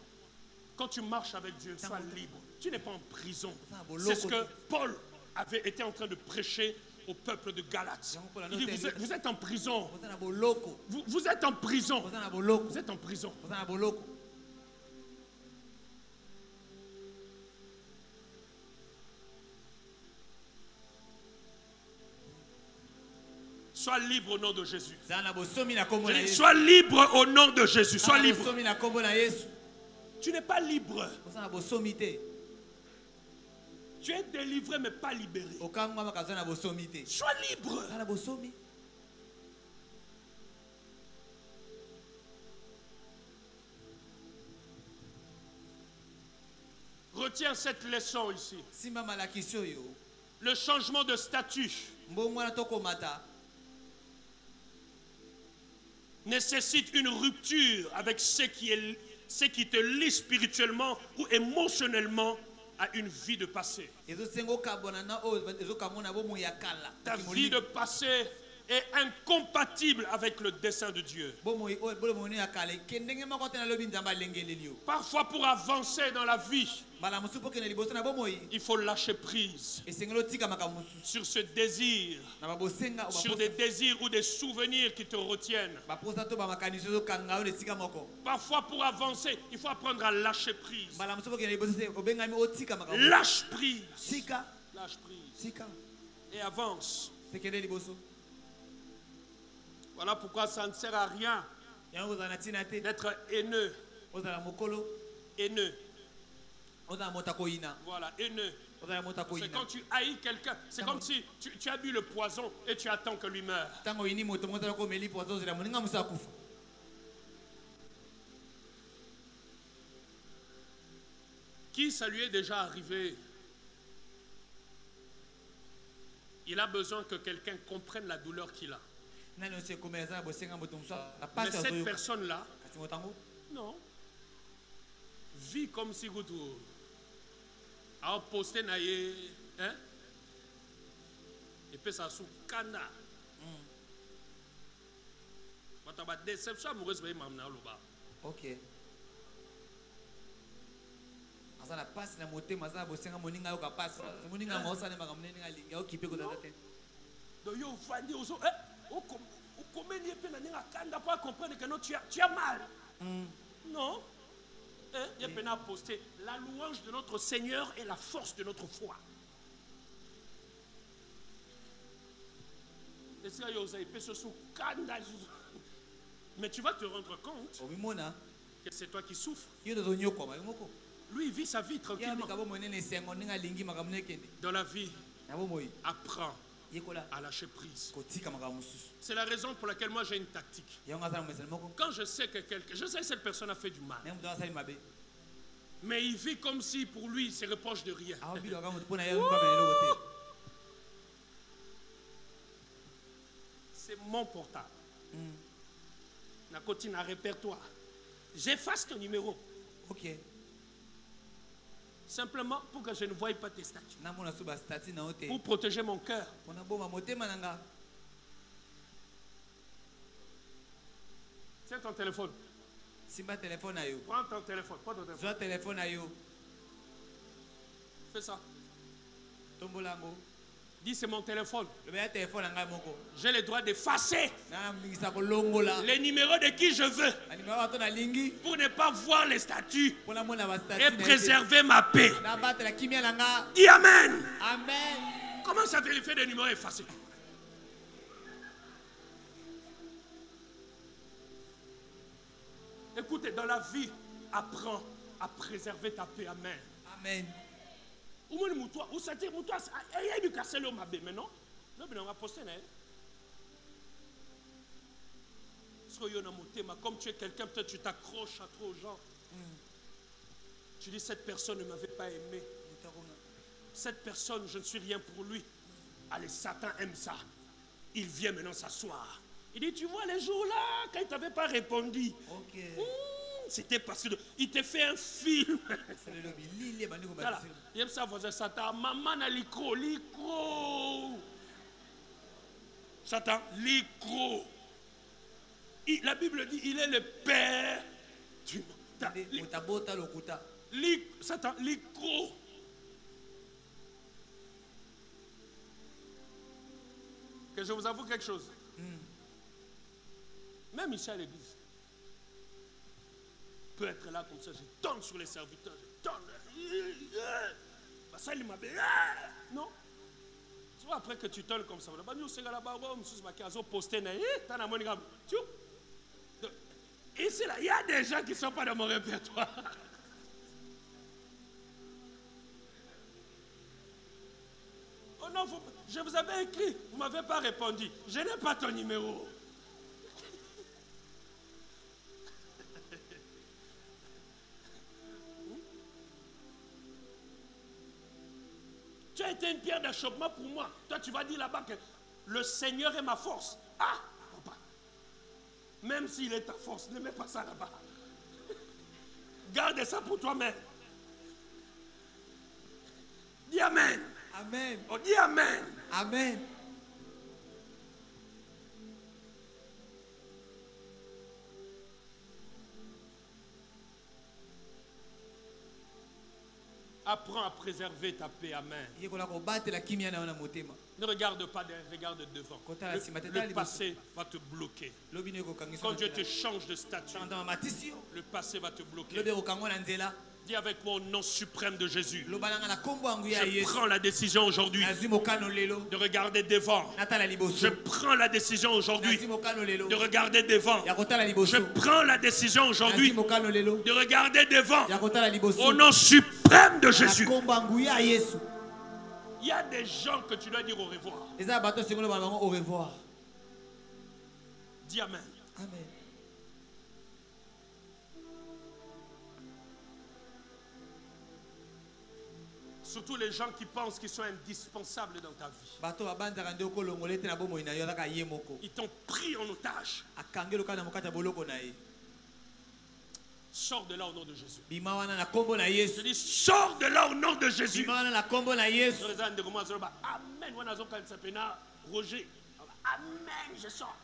Quand tu marches avec Dieu, sois libre. Tu n'es pas en prison. C'est ce que Paul avait été en train de prêcher au peuple de Galate. Il dit, vous êtes en prison. Vous êtes en prison. Vous êtes en prison. Sois libre au nom de Jésus. Sois libre au nom de Jésus. Sois libre. Tu n'es pas libre. Tu es délivré mais pas libéré. Sois libre. Retiens cette leçon ici. Le changement de statut nécessite une rupture avec ce qui te lie spirituellement ou émotionnellement à une vie de passé. Ta vie de passé est incompatible avec le dessein de Dieu. Parfois, pour avancer dans la vie, il faut lâcher prise sur ce désir, sur des désirs ou des souvenirs qui te retiennent. Parfois, pour avancer, il faut apprendre à lâcher prise. Lâche prise. Lâche prise. Et avance. Voilà pourquoi ça ne sert à rien d'être haineux. Haineux. Voilà, haineux. C'est quand tu haïs quelqu'un, c'est comme si tu as bu le poison et tu attends que lui meure. Qui ça lui est déjà arrivé? Il a besoin que quelqu'un comprenne la douleur qu'il a. Mais cette personne-là, non, vit comme si vous a posté naïe, hein, et puis ça sous cana. Déception amoureuse, ok. Comprendre que non, tu as mal. Non. Il y a posté la louange de notre Seigneur et la force de notre foi. Mais tu vas te rendre compte que c'est toi qui souffres. Lui, il vit sa vie tranquillement. Dans la vie, apprends à lâcher prise. C'est la raison pour laquelle moi j'ai une tactique. Quand je sais que cette personne a fait du mal, mais il vit comme si pour lui il se reproche de rien. C'est mon portable. Nakotine un répertoire. J'efface ton numéro. Ok. Simplement pour que je ne voie pas tes statuts. Pour protéger mon cœur. Tiens ton téléphone. Prends ton téléphone. Prends ton téléphone. Fais ça. Dis, c'est mon téléphone. J'ai le droit d'effacer les numéros de qui je veux pour ne pas voir les statuts et préserver ma paix. Dis Amen. Amen. Comment ça vérifier des numéros effacés? Écoutez, dans la vie, apprends à préserver ta paix. Amen. Amen. Comme tu es quelqu'un, peut-être tu t'accroches à trop aux gens. Tu dis, cette personne ne m'avait pas aimé. Cette personne, je ne suis rien pour lui. Allez, Satan aime ça. Il vient maintenant s'asseoir. Il dit, tu vois, les jours-là, quand il ne t'avait pas répondu, c'était parce qu'il t'a fait un film. Il aime ça, voisin Satan. Maman a l'icro. Satan, l'icro. La Bible dit, il est le père du monde. Satan, l'icro. Que je vous avoue quelque chose. Même ici à l'église, peut être là comme ça, je donne sur les serviteurs, je donne. Ça, il m'a dit, non. Tu vois, après que tu donnes comme ça, ici, là, il y a des gens qui ne sont pas dans mon répertoire. Oh non, je vous avais écrit, vous ne m'avez pas répondu. Je n'ai pas ton numéro. Tu as été une pierre d'achoppement pour moi. Toi, tu vas dire là-bas que le Seigneur est ma force. Ah, papa. Même s'il est ta force, ne mets pas ça là-bas. Garde ça pour toi-même. Dis Amen. Amen. On dit Amen. Amen. Apprends à préserver ta paix. Amen. Ne regarde pas derrière, regarde devant. Le passé va te bloquer. Quand Dieu te change de statut, le passé va te bloquer. Dis avec moi au nom suprême de Jésus. Je prends la décision aujourd'hui de regarder devant. Je prends la décision aujourd'hui de regarder devant. Je prends la décision aujourd'hui de regarder devant. Au nom suprême de Jésus. Il y a des gens que tu dois dire au revoir. Dis Amen. Amen. Surtout les gens qui pensent qu'ils sont indispensables dans ta vie. Ils t'ont pris en otage. Sors de là au nom de Jésus. Je dis, sors de là au nom de Jésus. Amen. Roger. Amen, je sors.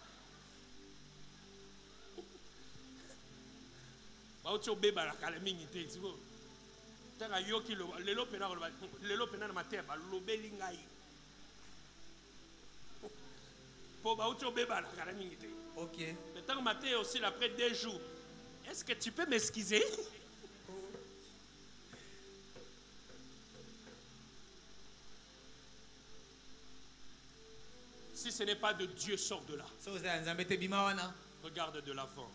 Ok. Le temps matin aussi après 2 jours. Est-ce que tu peux m'excuser? Si ce n'est pas de Dieu, sors de là. Regarde de l'avant.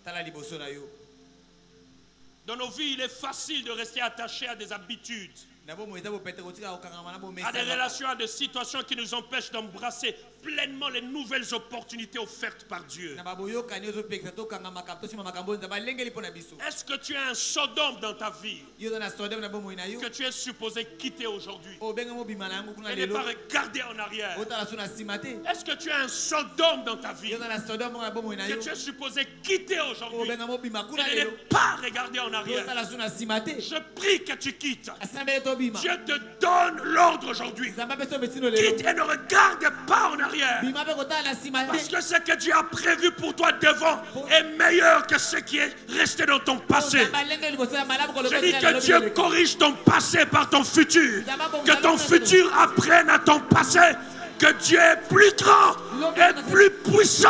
Dans nos vies, il est facile de rester attaché à des habitudes, à des relations, à des situations qui nous empêchent d'embrasser pleinement les nouvelles opportunités offertes par Dieu. Est-ce que tu as un Sodome dans ta vie que tu es supposé quitter aujourd'hui et ne pas regarder en arrière? Est-ce que tu as un Sodome dans ta vie que tu es supposé quitter aujourd'hui et ne pas regarder en arrière? Je prie que tu quittes. Dieu te donne l'ordre aujourd'hui. Quitte et ne regarde pas en arrière. Parce que ce que Dieu a prévu pour toi devant est meilleur que ce qui est resté dans ton passé. Je dis que Dieu corrige ton passé par ton futur. Que ton futur apprenne à ton passé que Dieu est plus grand et plus puissant.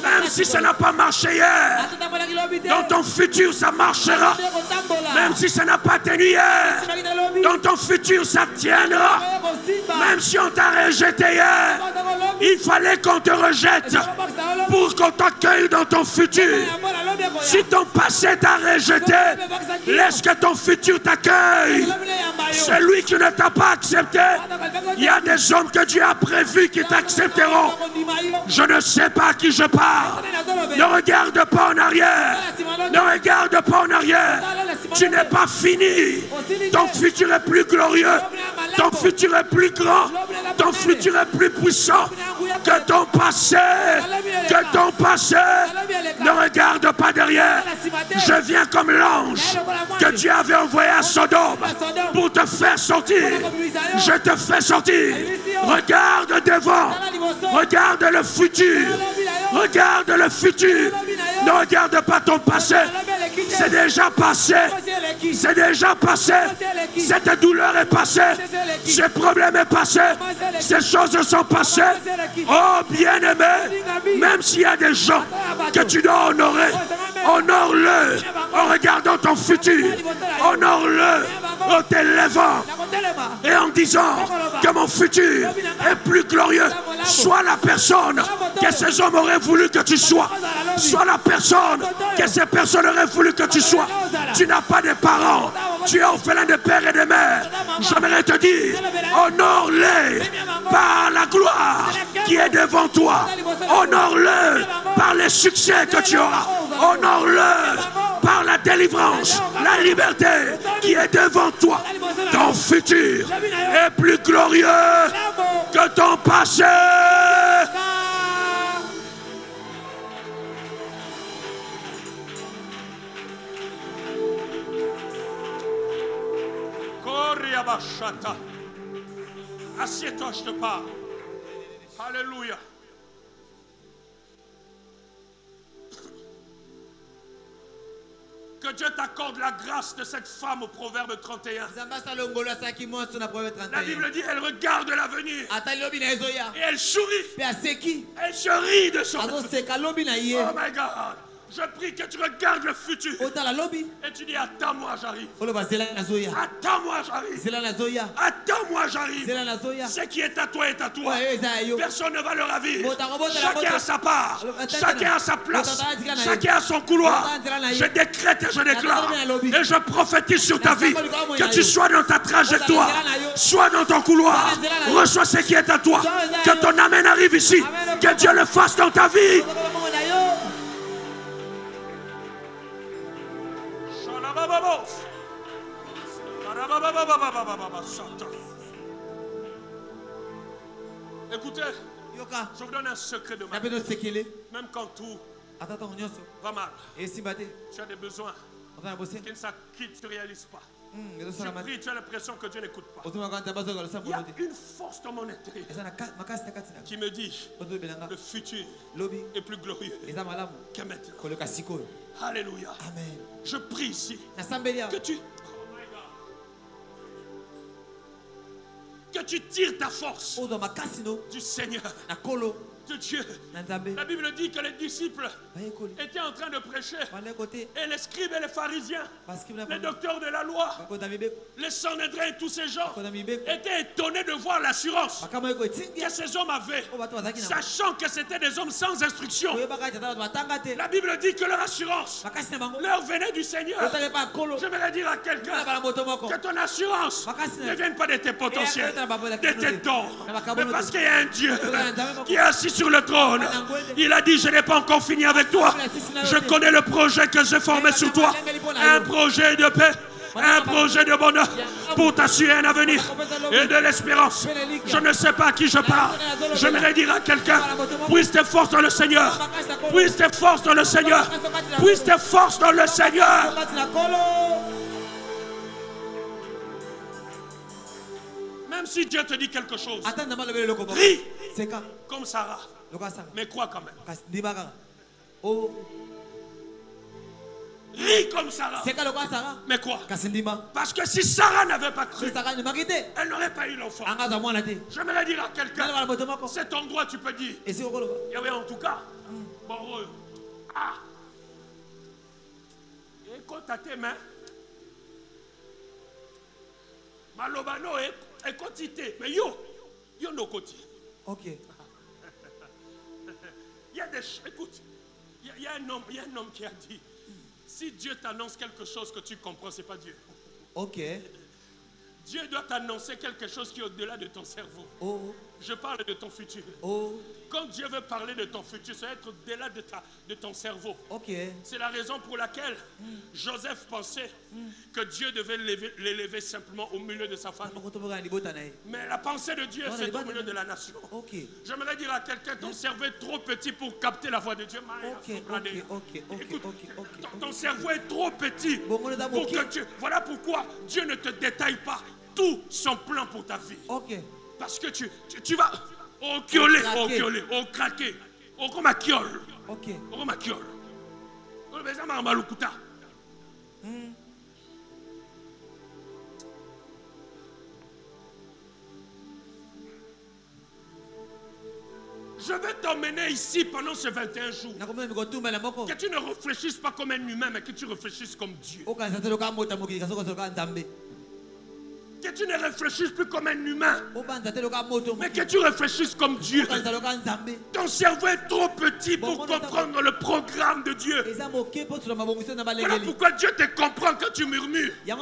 Même si ça n'a pas marché hier, dans ton futur ça marchera. Même si ça n'a pas tenu hier, dans ton futur ça tiendra. Même si on t'a rejeté hier, il fallait qu'on te rejette pour qu'on t'accueille dans ton futur. Si ton passé t'a rejeté, laisse que ton futur t'accueille. Celui qui ne t'a pas accepté, il y a des hommes que Dieu a prévus qui t'accepteront. Je ne sais pas à qui je parle. Ne regarde pas en arrière. Ne regarde pas en arrière. Tu n'es pas fini. Ton futur est plus glorieux. Ton futur est plus grand. Ton futur est plus puissant que ton passé. Que ton passé. Ne regarde pas derrière. Je viens comme l'ange que Dieu avait envoyé à Sodome pour te faire sortir. Je te fais sortir. Regarde devant. Regarde le futur. Regarde le futur. Ne regarde pas ton passé. C'est déjà passé. C'est déjà passé. Cette douleur est passée. Ce problème est passé. Ces choses sont passées. Oh bien-aimé, même s'il y a des gens que tu dois honorer, honore-le en regardant ton futur. Honore-le en t'élevant et en disant que mon futur est plus glorieux. Sois la personne que ces hommes auraient voulu que tu sois. Sois la personne que ces personnes auraient voulu que tu sois. Tu n'as pas de parents. Tu es orphelin de père et de mère. J'aimerais te dire, honore-les par la gloire qui est devant toi. Honore-le par les succès que tu auras. Honore-le par la délivrance, la liberté qui est devant toi. Ton futur est plus glorieux que ton passé. Assieds-toi, je te parle. Alléluia. Que Dieu t'accorde la grâce de cette femme au Proverbe 31. La Bible dit, elle regarde l'avenir. Et elle sourit. Elle se rit de son avenir. Oh my God. Je prie que tu regardes le futur. Et tu dis, attends-moi, j'arrive. Attends-moi, j'arrive. Attends-moi, j'arrive. Ce qui est à toi est à toi. Personne ne va le ravir. Chacun a sa part. Chacun a sa place. Chacun a son couloir. Je décrète et je déclare. Et je prophétise sur ta vie. Que tu sois dans ta trajectoire. Sois dans ton couloir. Reçois ce qui est à toi. Que ton amen arrive ici. Que Dieu le fasse dans ta vie. Écoutez, je vous donne un secret de ma vie. Même quand tout va mal, tu as des besoins qui ne se réalisent pas. Je prie, tu as l'impression que Dieu n'écoute pas. Il y a une force dans mon intérieur qui me dit le futur est plus glorieux que maintenant. Alléluia. Amen. Je prie ici que tu tires ta force du Seigneur, de Dieu. La Bible dit que les disciples étaient en train de prêcher et les scribes et les pharisiens, les docteurs de la loi, les Sanhédrins et tous ces gens étaient étonnés de voir l'assurance que ces hommes avaient, sachant que c'était des hommes sans instruction. La Bible dit que leur assurance leur venait du Seigneur. J'aimerais dire à quelqu'un que ton assurance ne vienne pas de tes potentiels, de tes dons, mais parce qu'il y a un Dieu qui est assis sur le trône. Il a dit, je n'ai pas encore fini avec toi. Je connais le projet que j'ai formé sur toi. Un projet de paix, un projet de bonheur pour t'assurer un avenir et de l'espérance. Je ne sais pas à qui je parle. J'aimerais dire à quelqu'un, puisse tes forces dans le Seigneur. Puisse tes forces dans le Seigneur. Puisse tes forces dans le Seigneur. Même si Dieu te dit quelque chose, ris comme Sarah. Mais crois quand même. Rit comme Sarah. Mais quoi? Parce que si Sarah n'avait pas cru, elle n'aurait pas eu l'enfant. J'aimerais dire à quelqu'un, cet endroit tu peux dire, il y avait en tout cas, bon, ah, et quand tu as tes mains, malobano et quantité, mais yo no côté. Ok. Il y a des, écoute, il y a un homme qui a dit, si Dieu t'annonce quelque chose que tu comprends, c'est pas Dieu. Ok. Dieu doit t'annoncer quelque chose qui est au-delà de ton cerveau. Oh. Je parle de ton futur. Oh. Quand Dieu veut parler de ton futur, ça va être au-delà de ton cerveau. Ok. C'est la raison pour laquelle Joseph pensait que Dieu devait l'élever simplement au milieu de sa famille. Mais la pensée de Dieu, c'est au milieu de la nation. Okay. J'aimerais dire à quelqu'un, ton cerveau est trop petit pour capter la voix de Dieu. Écoute, ton cerveau est trop petit pour que Dieu... Voilà pourquoi Dieu ne te détaille pas tout son plan pour ta vie. Okay. Parce que tu vas au kiolé, au craqué, au comme à kiol. Ok. Au comme à kiol. Au besoin de malukuta. Je vais t'emmener ici pendant ces 21 jours. Que tu ne réfléchisses pas comme un humain, mais que tu réfléchisses comme Dieu. Que tu ne réfléchisses plus comme un humain, mais que tu réfléchisses comme Dieu. Ton cerveau est trop petit pour comprendre le programme de Dieu. Voilà pourquoi Dieu te comprend quand tu murmures. Il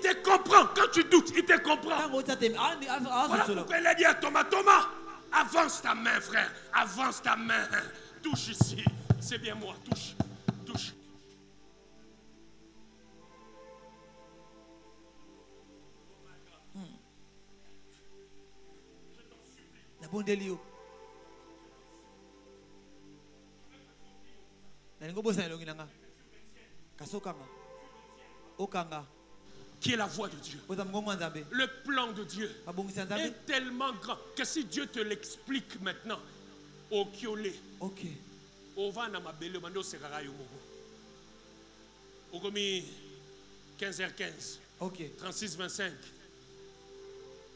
te comprend quand tu doutes, il te comprend. Voilà pourquoi il a dit à Thomas, Thomas, avance ta main, frère, avance ta main. Touche ici, c'est bien moi, touche, touche. Qui est la voix de Dieu. Le plan de Dieu est tellement grand que si Dieu te l'explique maintenant, au kiolé, au van à ma belle mando serara yomogo. Au gomi 15h15, 36-25.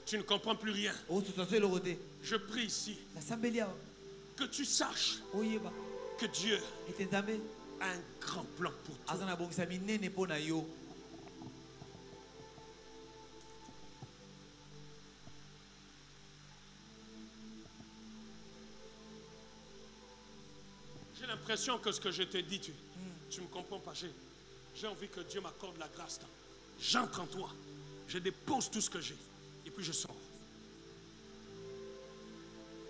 Tu ne comprends plus rien. Je prie ici que tu saches que Dieu a un grand plan pour toi. J'ai l'impression que ce que je te dis, tu ne me comprends pas. J'ai envie que Dieu m'accorde la grâce. J'entre en toi. Je dépose tout ce que j'ai. Et puis je sors.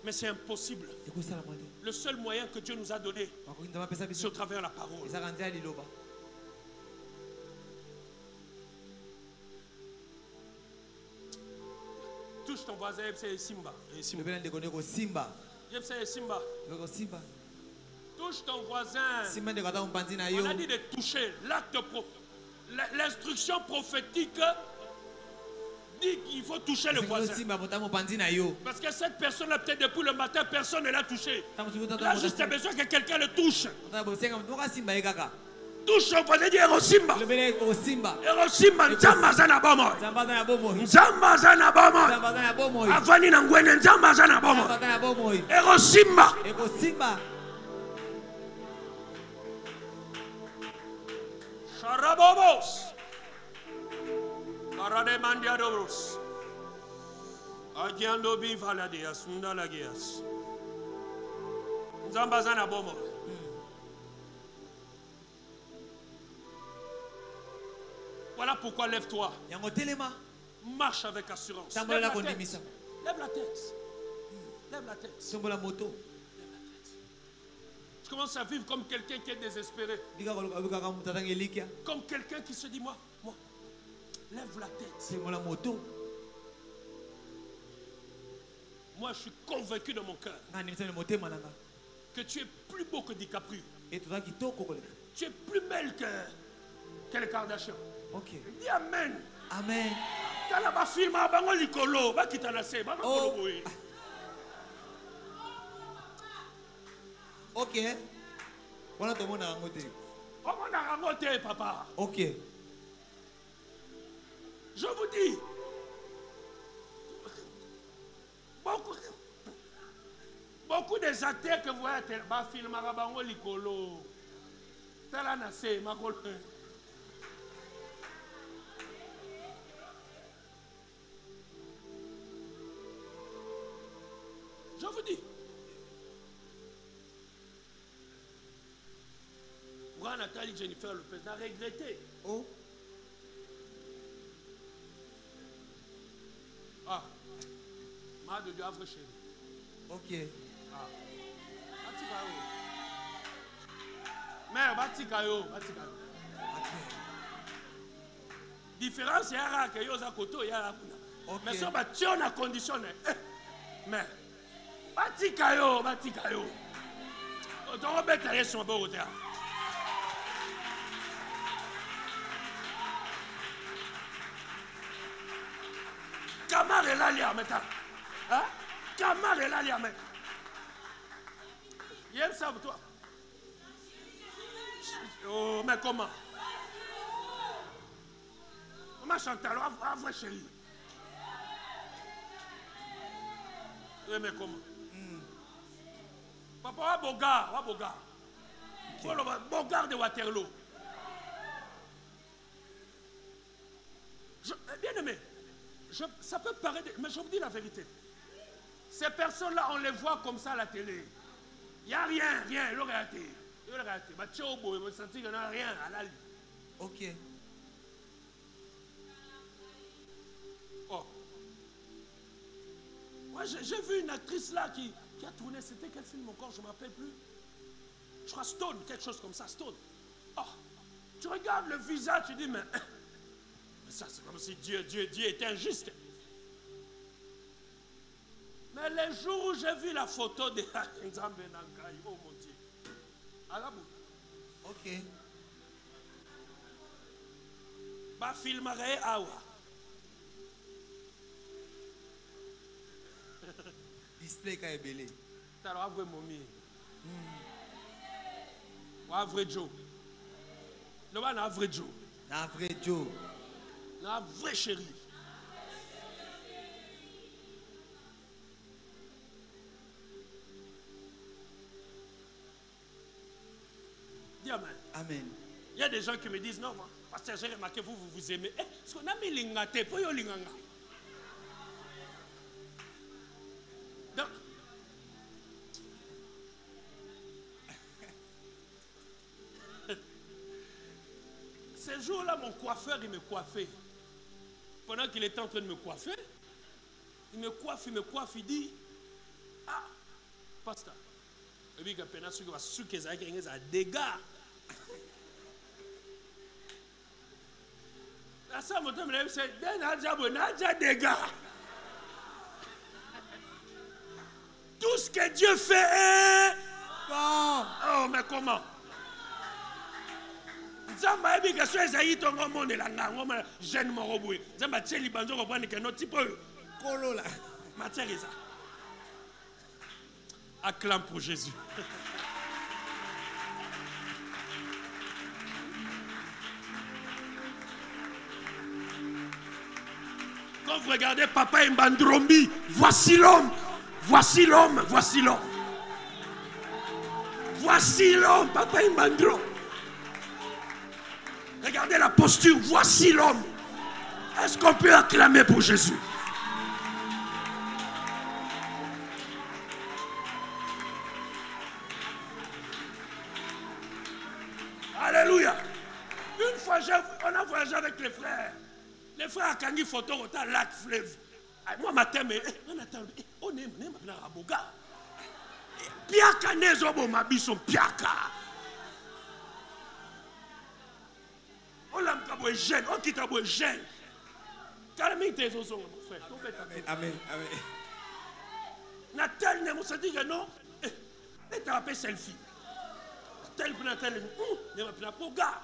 Mais c'est impossible. Le seul moyen que Dieu nous a donné, c'est au travers de la parole. Touche ton voisin, c'est Simba. Simba. Touche ton voisin. On a dit de toucher. L'instruction prophétique dit qu'il faut toucher le voisin. Parce que cette personne-là, peut-être depuis le matin, personne ne l'a touché. Là, juste besoin que quelqu'un le touche. Touche son voisin, dit Erosimba. Erosimba, Nzambazana Bomo. Nzambazana Bomo. Avani Nangwene, Nzambazana Bomo. Erosimba. Charabobos. Parade mandiados. Agiando bivaladias, undalagias. Nzambazana Bomo. Voilà pourquoi lève-toi. Marche avec assurance. Lève la tête. Lève la tête. Lève la tête. Je commence à vivre comme quelqu'un qui est désespéré. Comme quelqu'un qui se dit, moi, lève la tête. Moi, je suis convaincu de mon cœur que tu es plus beau que DiCaprio. Tu es plus belle que les Kardashians. Okay. Dis Amen. Amen. Ok. On a tout le monde à ranger. Comment on a raconté, papa? Ok. Je vous dis, beaucoup des acteurs que vous voyez, film Marabango Likolo, Talanase, Makolo. Je vous dis, moi, Nathalie Jennifer Lopez n'a regretté. Oh. Ah, ma de Dieu a chéri. Ok. Ah. Mère, Batikayo. Différence, il y a que yosa koto, il y a mais ça va tuer la condition. Mais, Batikayo. On va mettre son beau au théâtre. Camar est là, il y a maintenant. Hein? Camar est là, il y a maintenant. Il aime ça pour toi. Oh, mais comment? Comment Chantal? À vrai chérie. Oui, mais comment? Papa, Bogar. Bogar de Waterloo. Bien aimé. Ça peut paraître, mais je vous dis la vérité. Ces personnes-là, on les voit comme ça à la télé. Il n'y a rien, il aurait raté. Il me sentit qu'il n'y a rien à la ligne. Ok. Oh. Moi, j'ai vu une actrice là qui a tourné, c'était quel film encore, je ne me rappelle plus. Je crois Stone, quelque chose comme ça, Stone. Oh. Tu regardes le visage, tu dis, mais ça, c'est comme si Dieu était injuste. Mais les jours où j'ai vu la photo de Nzambe Nankai, oh mon Dieu. Ok. Ba filmare awa. Display ka ebele. Talo avre momi. Wa avre Joe. Le ba na avre Joe. Na vrai Joe. Na vrai chéri. Dis amen. Amen. Il y a des gens qui me disent non, moi, pasteur, j'ai remarqué vous aimez. Est-ce qu'on a mis l'ingate pour yo linganga? Donc, ce jour-là, mon coiffeur, il me coiffait. Pendant qu'il était en train de me coiffer, il me coiffe, il dit, ah, pasteur, et puis, il y a des dégâts. La salle me dit, c'est des dégâts. Tout ce que Dieu fait est bon. Oh, mais comment? Zamba ebi que soit Esaïe ton monde la ngoma jeune moroboué. Zamba tcheli banjo comprendre que notre type kolo la. Matière ça. Acclame pour Jésus. Quand vous regardez Papa Mbandrombi, voici l'homme, voici l'homme, voici l'homme. Voici l'homme, Papa Mbandro. Regardez la posture, voici l'homme. Est-ce qu'on peut acclamer pour Jésus? Alléluia. Une fois, on a voyagé avec les frères. Les frères ont pris une photo au lac fleuve. Moi, matin, mais on attend. On est maintenant à Boga. Piaka nezobo mabiso piaka. On l'a mis jeune, on quitte à jeune. Calme tes os, mon frère. Amen, amen. Natal ne m'a dit que non. Et tu as appelé selfie. Tel Natal, ne m'a pas Boga.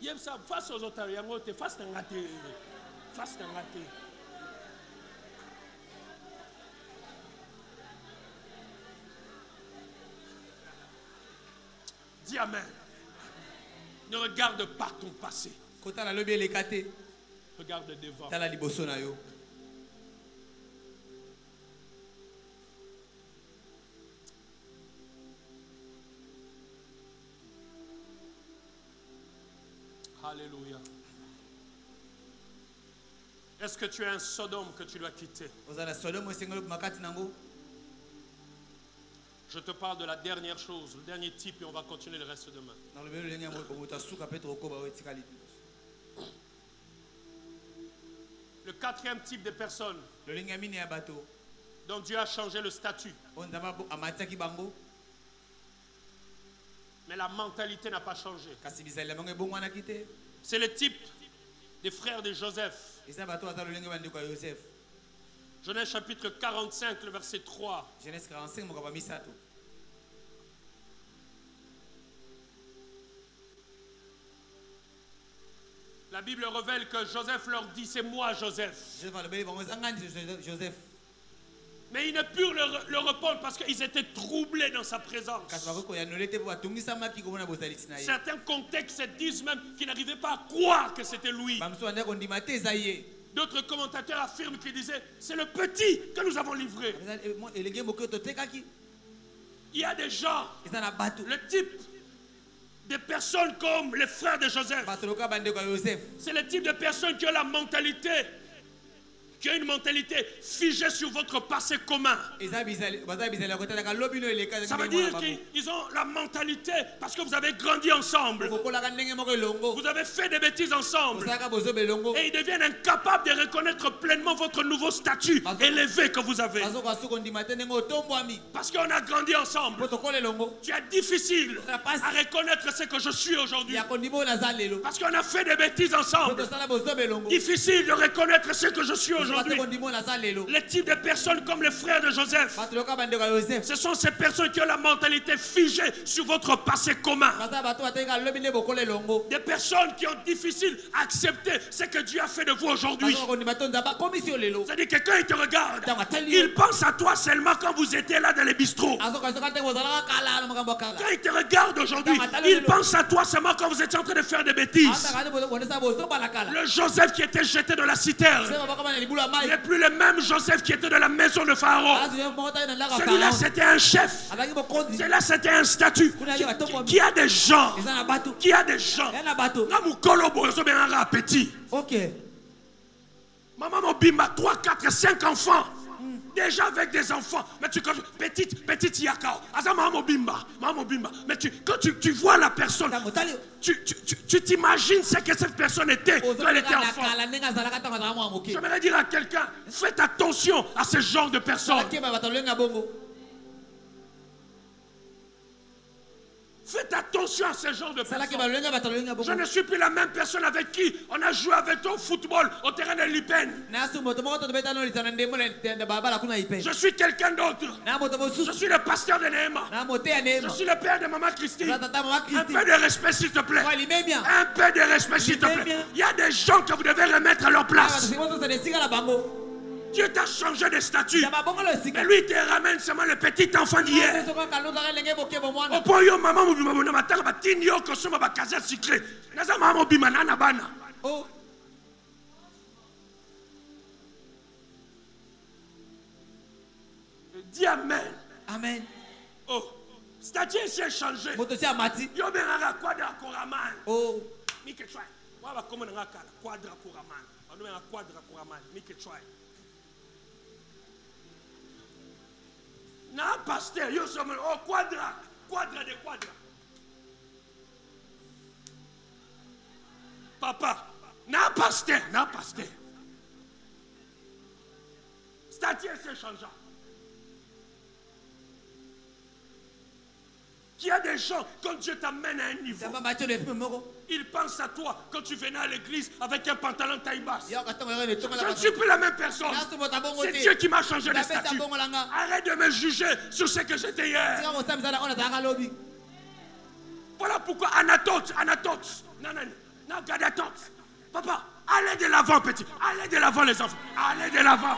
Il y a ça face aux autres, il y a face à raté. Face à raté. Dis amen. Ne regarde pas ton passé. Regarde devant. Alléluia. Est-ce que tu es un Sodome que tu dois quitter? Je te parle de la dernière chose, le dernier type, et on va continuer le reste demain. Le quatrième type de personne dont Dieu a changé le statut. Mais la mentalité n'a pas changé. C'est le type des frères de Joseph. Genèse chapitre 45, le verset 3. Genèse 45, la Bible révèle que Joseph leur dit, c'est moi Joseph. Mais ils ne purent le répondre parce qu'ils étaient troublés dans sa présence. Certains contextes disent même qu'ils n'arrivaient pas à croire que c'était lui. D'autres commentateurs affirment qu'ils disaient, c'est le petit que nous avons livré. Il y a des gens, le type des personnes comme les frères de Joseph. C'est le type de personnes qui ont la mentalité, qui ont une mentalité figée sur votre passé commun. Ça veut dire qu'ils ont la mentalité parce que vous avez grandi ensemble. Vous avez fait des bêtises ensemble. Et ils deviennent incapables de reconnaître pleinement votre nouveau statut élevé que vous avez. Parce qu'on a grandi ensemble. Tu es difficile à reconnaître ce que je suis aujourd'hui. Parce qu'on a fait des bêtises ensemble. Difficile de reconnaître ce que je suis aujourd'hui. Les types de personnes comme les frères de Joseph, ce sont ces personnes qui ont la mentalité figée sur votre passé commun. Des personnes qui ont difficile à accepter ce que Dieu a fait de vous aujourd'hui. C'est-à-dire que quand ils te regardent, ils pensent à toi seulement quand vous étiez là dans les bistrots. Quand ils te regardent aujourd'hui, ils pensent à toi seulement quand vous étiez en train de faire des bêtises. Le Joseph qui était jeté dans la citerne n'est plus le même Joseph qui était dans la maison de Pharaon. Celui-là c'était un chef. Celui-là c'était un statut. Qui a des gens. Qui a des gens. Ok. Maman Mobimba, 3, 4, 5 enfants. Déjà avec des enfants. Mais tu petite Yakao. Maman Mobimba. Mais quand tu vois la personne, tu t'imagines ce que cette personne était quand elle était enfant. J'aimerais dire à quelqu'un, faites attention à ce genre de personnes. Faites attention à ce genre de personnes. Je ne suis plus la même personne avec qui on a joué avec au football au terrain de l'Ipen. Je suis quelqu'un d'autre. Je suis le pasteur de Néma. Je suis le père de Maman Christine. Un peu de respect s'il te plaît. Un peu de respect s'il te plaît. Il y a des gens que vous devez remettre à leur place. Dieu t'a changé de statut. Et lui, il te ramène seulement le petit enfant d'hier. Dis amen. Amen. Oh, statut s'est changé. Oh. Na pasteur, yo sommes au quadra de quadra. Papa, na pasteur. Statut s'est changé. Il y a des gens, quand Dieu t'amène à un niveau, ils pensent à toi quand tu venais à l'église avec un pantalon taille basse. Je ne suis plus la même personne. C'est Dieu qui m'a changé de statut. Arrête de me juger sur ce que j'étais hier. Voilà pourquoi Anatote. Non, Gadatote. Papa, allez de l'avant, petit. Allez de l'avant, les enfants. Allez de l'avant.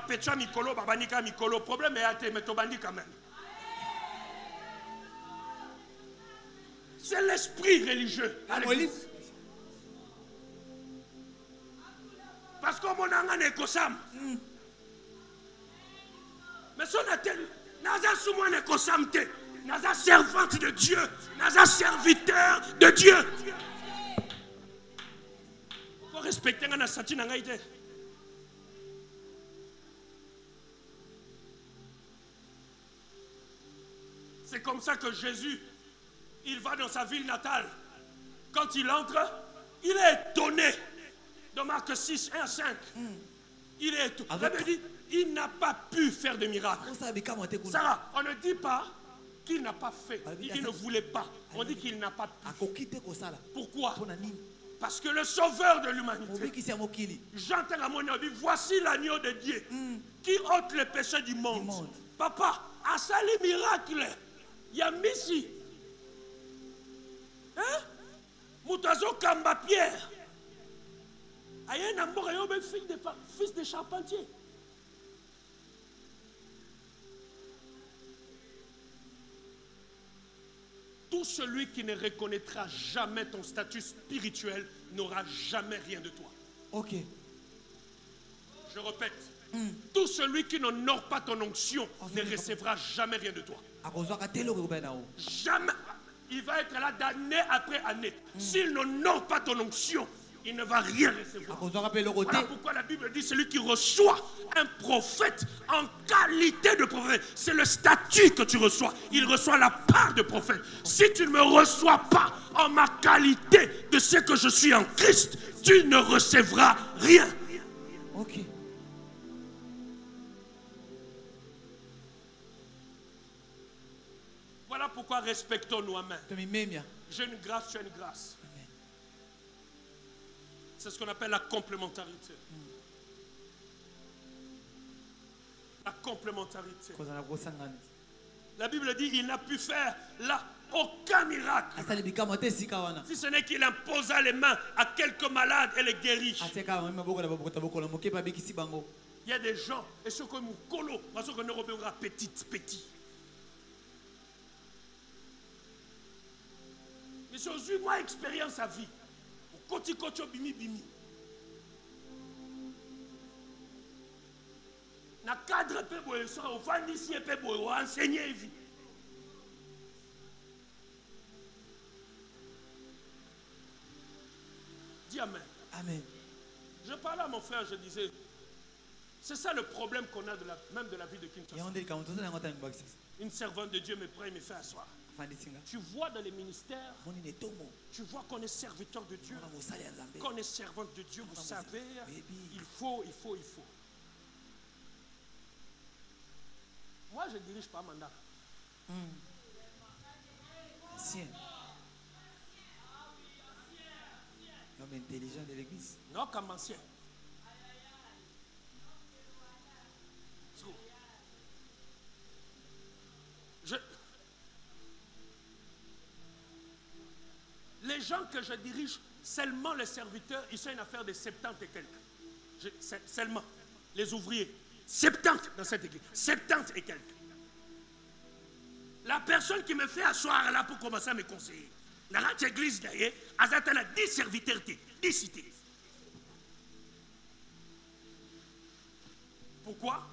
Petra Mikolo, Babanika Mikolo, problème est athée, mais Tobandi quand même. C'est l'esprit religieux. Parce qu'on m'a dit que c'est mais si on a tel, Naza Soumouane est consamté, Naza servante de Dieu, Naza serviteur de Dieu. Il faut respecter la statue. C'est comme ça que Jésus, il va dans sa ville natale. Quand il entre, il est étonné. Dans Marc 6, 1 à 5. Il est étonné. Il n'a pas pu faire de miracle. Sarah, on ne dit pas qu'il n'a pas fait. Il ne voulait pas. On dit qu'il n'a pas pu. Pourquoi? Parce que le sauveur de l'humanité, j'entends à mon avis, voici l'agneau de Dieu qui ôte les péchés du monde. Papa, à ça les miracles, il y a Missi. Hein? Moutazo Kamba Pierre. Ayen Amor est fils de charpentier. Tout celui qui ne reconnaîtra jamais ton statut spirituel n'aura jamais rien de toi. Ok. Je répète. Tout celui qui n'honore pas ton onction ne recevra jamais rien de toi. Jamais. Il va être là d'année après année. S'il n'honore pas ton onction, il ne va rien recevoir. Voilà pourquoi la Bible dit celui qui reçoit un prophète en qualité de prophète, c'est le statut que tu reçois. Il reçoit la part de prophète. Si tu ne me reçois pas en ma qualité de ce que je suis en Christ, tu ne recevras rien. Ok. Voilà pourquoi respectons nos mains. J'ai une grâce, tu as une grâce. C'est ce qu'on appelle la complémentarité. La complémentarité. La Bible dit qu'il n'a pu faire là aucun miracle. Si ce n'est qu'il imposa les mains à quelques malades et les guérit. Il y a des gens, et ceux comme Kolo, ceux qui ne pas petit. Mais si j'ai eu moi expérience à vie. Koti bimi. Na cadre pe boye so o fandi si pe boye o enseigner vie. Dis amen. Amen. Je parlais à mon frère, je disais, c'est ça le problème qu'on a même de la vie de Kinshasa. Une servante de Dieu me prend et me fait asseoir. Tu vois dans les ministères, tu vois qu'on est serviteur de Dieu, qu'on est servante de Dieu, vous savez, il faut. Moi, je ne dirige pas mandat. Ancien. L'homme intelligent de l'église. Non, comme ancien. Les gens que je dirige, seulement les serviteurs, ils sont une affaire de 70 et quelques. Seulement les ouvriers. 70 dans cette église. 70 et quelques. La personne qui me fait asseoir là pour commencer à me conseiller. Dans cette église, d'ailleurs, elle a 10 serviteurs, 10 cités. Pourquoi?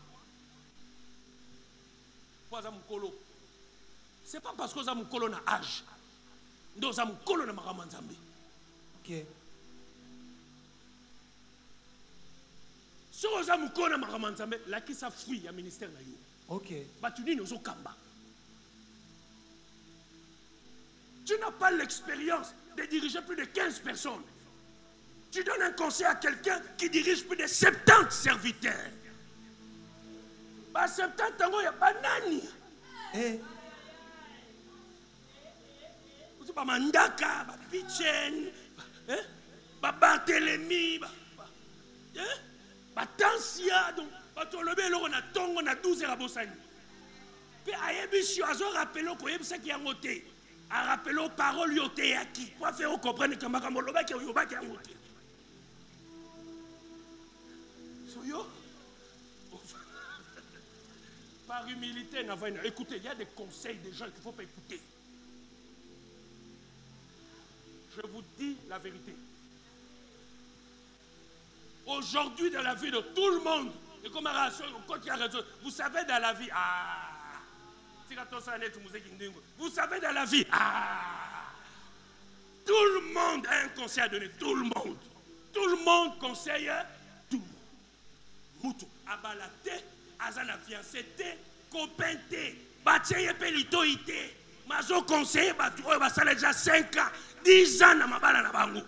C'est pas parce que nous avons un âge. Nous avons un âge. Ok. Si vous avez un âge, là qui ça fruit, il y a un ministère. Ok. Tu n'as pas l'expérience de diriger plus de 15 personnes. Tu donnes un conseil à quelqu'un qui dirige plus de 70 serviteurs. 70 ans, il n'y a pas nani. Vous savez, Mandaka, Pichen, Barthélemy, Tansia, donc, on a 12 heures à Bossani. Puis, Ayebisio, a rappelé qu'il y a un côté. A rappelé aux paroles yoté à qui pour faire comprendre que Makamoloba qui est en côté. Soyo. Par humilité, écoutez, il y a des conseils des gens qu'il ne faut pas écouter. la vérité. Aujourd'hui, dans la vie de tout le monde, et comme vous savez dans la vie, vous savez dans la vie, tout le monde a un conseil à donner, tout le monde. Tout le monde conseille tout. Moutou, abalate, azana fiancé, copain, batiye pelito ite. Mazo conseiller, ça déjà 5 ans, 10 ans na mabala na bango.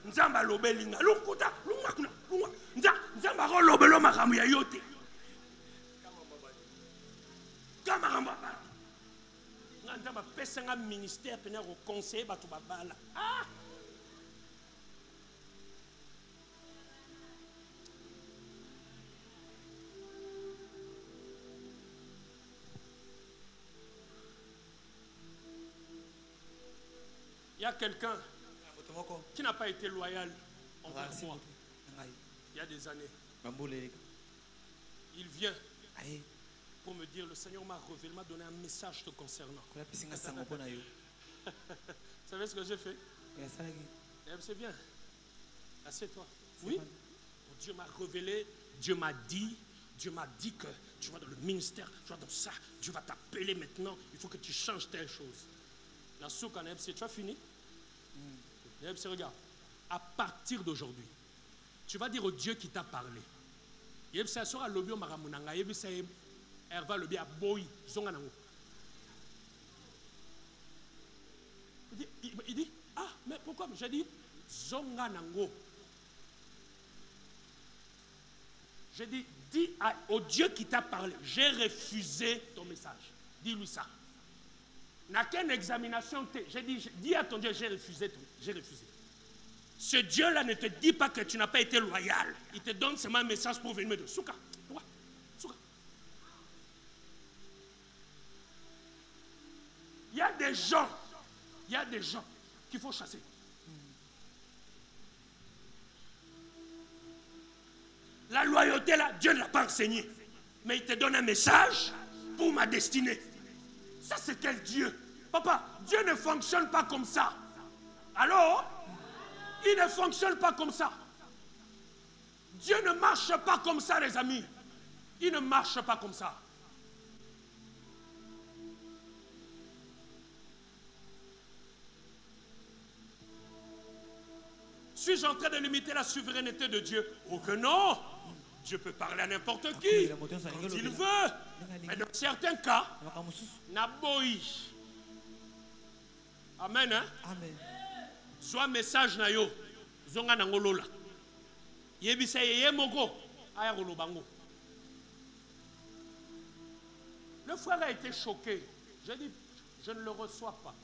Nzamba lobelinga lunkuta lunga kuna lunga nzamba ko lobelo makamu ya yote kama kamba nzamba pesa nga ministère pena ko conseiller batu babala il y a quelqu'un qui n'a pas été loyal envers moi il y a des années. Il vient pour me dire, le Seigneur m'a révélé, m'a donné un message te concernant. Vous savez ce que j'ai fait? C'est bien. Assieds-toi. Oui. Dieu m'a révélé, Dieu m'a dit que tu vas dans le ministère, tu vas dans ça, Dieu va t'appeler maintenant, il faut que tu changes telle chose. La souka, tu as fini? Regarde, à partir d'aujourd'hui, tu vas dire au Dieu qui t'a parlé. Il dit, ah, mais pourquoi? J'ai dit, Zonga Nango. J'ai dit, dis au Dieu qui t'a parlé, j'ai refusé ton message. Dis-lui ça. N'a qu'une examination, j'ai dit, dis à ton Dieu, j'ai refusé. Ce Dieu-là ne te dit pas que tu n'as pas été loyal. Il te donne seulement un message pour venir me dire, Souka, Souka. Il y a des gens qu'il faut chasser. La loyauté, là, Dieu ne l'a pas enseigné. Mais il te donne un message pour ma destinée. Ça, c'est quel Dieu? Papa, Dieu ne fonctionne pas comme ça. Alors, il ne fonctionne pas comme ça. Dieu ne marche pas comme ça, les amis. Il ne marche pas comme ça. Suis-je en train de limiter la souveraineté de Dieu? Oh que non! Dieu peut parler à n'importe qui, quand il veut. Mais dans certains cas, Naboï. Amen. Hein? Amen. Soit message na yo, zonga nangolola. Yebisa yeye moko, aya bango. Le frère a été choqué. Je dis, je ne le reçois pas.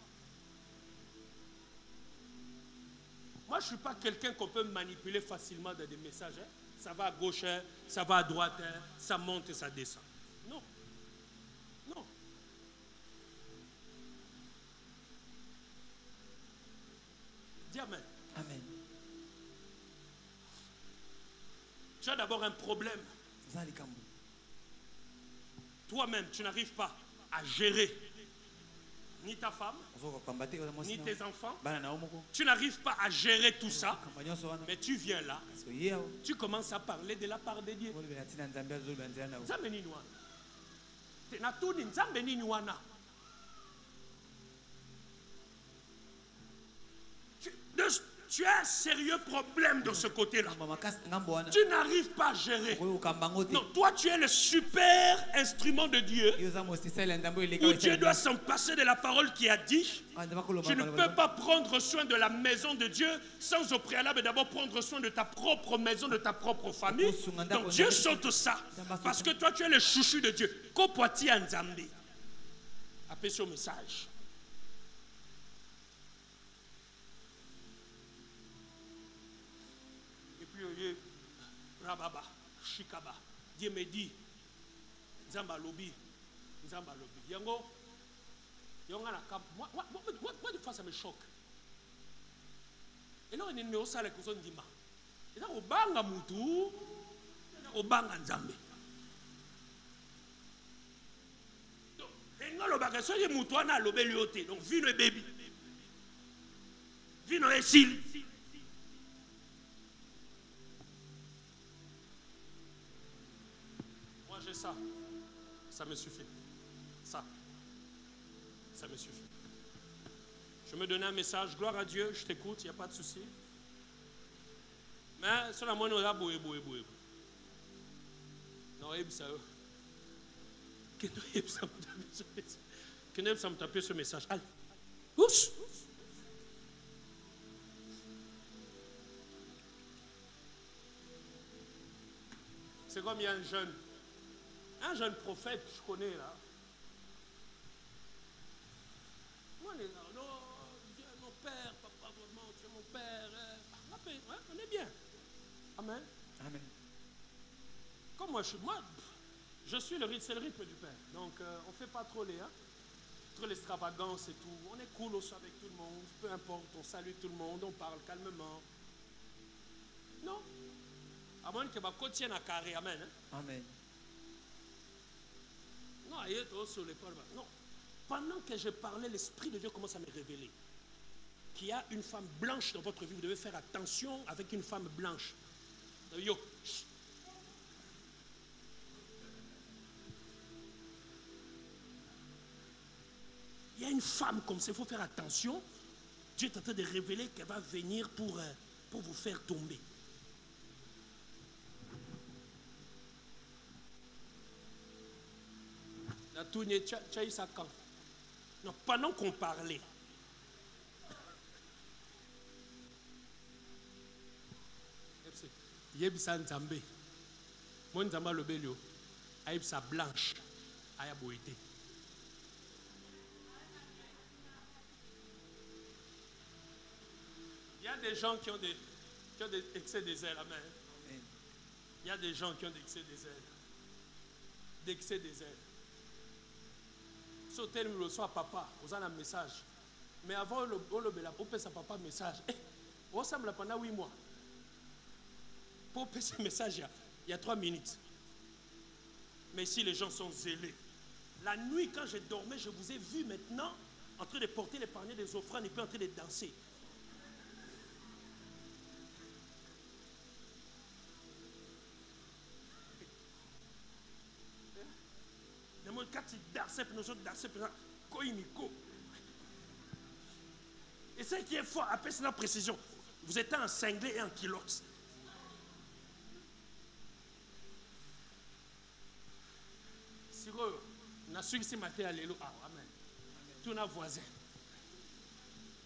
Moi, je ne suis pas quelqu'un qu'on peut manipuler facilement dans des messages. Hein? Ça va à gauche, hein? Ça va à droite, hein? Ça monte et ça descend. Non. Non. Dis amen. Amen. Tu as d'abord un problème. Toi-même, tu n'arrives pas à gérer ni ta femme, ni tes enfants. Tu n'arrives pas à gérer tout ça. Mais tu viens là, tu commences à parler de la part de Dieu. Tu as un sérieux problème de ce côté-là. Tu n'arrives pas à gérer. Non, toi tu es le super instrument de Dieu. Où Dieu doit s'en passer de la parole qui a dit. Tu ne peux pas prendre soin de la maison de Dieu sans au préalable d'abord prendre soin de ta propre maison, de ta propre famille. Donc Dieu saute ça. Parce que toi tu es le chouchou de Dieu. Kopoti Nzambe. Appelle ce message. Rababa, Shikaba, Dieu me dit, Nzamba Lobi. Yango, moi des fois ça me choque. Et là on est au salé que son dima. Et là au banga mutu, au banga Nzambe. le bagage, il y a moutouana l'obélioté. Donc, vino et baby. Vino et sil. Moi, j'ai ça. Ça me suffit. Ça me suffit. Je me donnais un message, gloire à Dieu, je t'écoute, il n'y a pas de souci. Mais sur la moine, on a boué. Non, ça. Que ne me taper ce message. Allez. Ouch. C'est comme il y a un jeune prophète, je connais là. Moi, non, Dieu est mon père, papa, maman, tu es mon père. On est bien. Amen. Amen. Comme moi, je suis le rythme, c'est le rythme du Père. Donc, on ne fait pas trop l'extravagance et tout. On est cool aussi avec tout le monde. Peu importe, on salue tout le monde, on parle calmement. Non. À moins que ma côte tienne à carré. Amen. Hein? Amen. Non, sur les paroles. Non. Pendant que je parlais, l'Esprit de Dieu commence à me révéler qu'il y a une femme blanche dans votre vie. Vous devez faire attention avec une femme blanche. Yo. Il y a une femme comme ça, il faut faire attention. Dieu est en train de révéler qu'elle va venir pour vous faire tomber. La tournée, tu as eu ça quand? Non, pendant qu'on parlait. Yebisa Nzambe. Mon Nzamba le belio. Aïbsa blanche. Aya boité. Il y a des gens qui ont des excès des ailes. Amen. Il y a des gens qui ont des excès des ailes. D'excès des ailes. Sauter le reçoit papa, vous avez un message. Mais avant, on le peut sa papa message. On semble pendant 8 mois. Pour passer ce message, il y a 3 minutes. Mais ici, les gens sont zélés. La nuit, quand je dormais, je vous ai vu maintenant en train de porter les paniers des offrandes et puis en train de danser. Quand tu dansais, nous autres dansaient, et ce qui est fort, après c'est la précision, vous étiez en cinglé et en culotte. Si vous avez su ici matin à l'élo, amen. Tout nos voisins.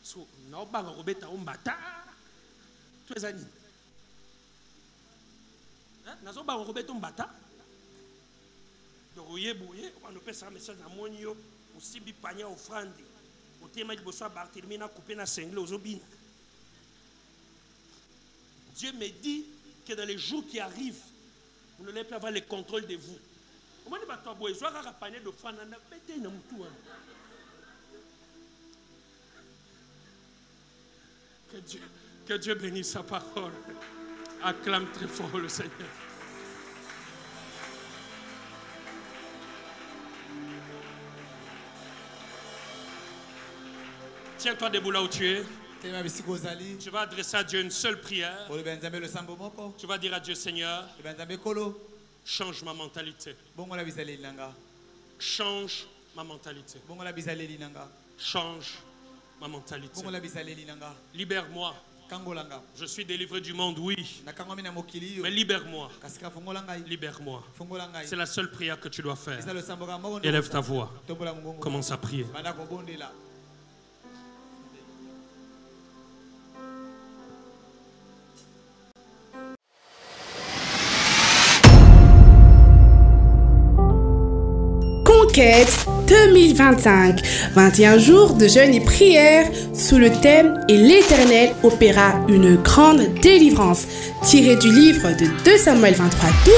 So, nous avons robé ta ombata. Tous les amis. Nous avons robé ton bata. Bouye, on peut faire un message à mon yo, aussi bipania offrande. Au thème de Bossa Barthélemy, n'a coupé na cinglé aux obines. Dieu me dit que dans les jours qui arrivent, vous n'allez plus avoir le contrôle de vous. Comment est-ce que vous avez un panier d'offrande? Que Dieu bénisse sa parole. Acclame très fort le Seigneur. Tiens-toi debout là où tu es. Tu vas adresser à Dieu une seule prière. Tu vas dire à Dieu, Seigneur, change ma mentalité. Change ma mentalité. Change ma mentalité. Libère-moi. Je suis délivré du monde, oui. Mais libère-moi. Libère-moi. C'est la seule prière que tu dois faire. Élève ta voix. Commence à prier. Conquête 2025, 21 jours de jeûne et prière sous le thème « Et l'Éternel opéra une grande délivrance » tiré du livre de 2 Samuel 23:12.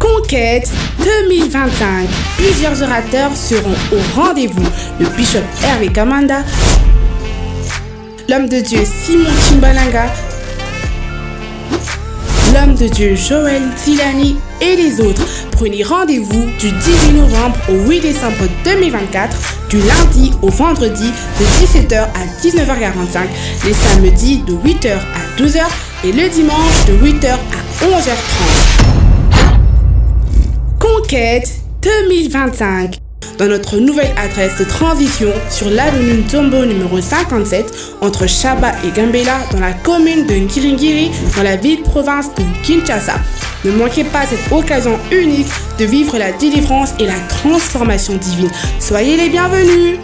Conquête 2025, plusieurs orateurs seront au rendez-vous. Le bishop Hervé Kamanda, l'homme de Dieu Simon Chimbalanga, l'homme de Dieu Joël Zilani et les autres. Prenez rendez-vous du 18 novembre au 8 décembre 2024, du lundi au vendredi de 17h à 19h45, les samedis de 8h à 12h et le dimanche de 8h à 11h30. Conquête 2025. Dans notre nouvelle adresse de transition sur l'avenue Ntombo numéro 57 entre Chaba et Gambela dans la commune de Ngiringiri dans la ville-province de Kinshasa. Ne manquez pas cette occasion unique de vivre la délivrance et la transformation divine. Soyez les bienvenus!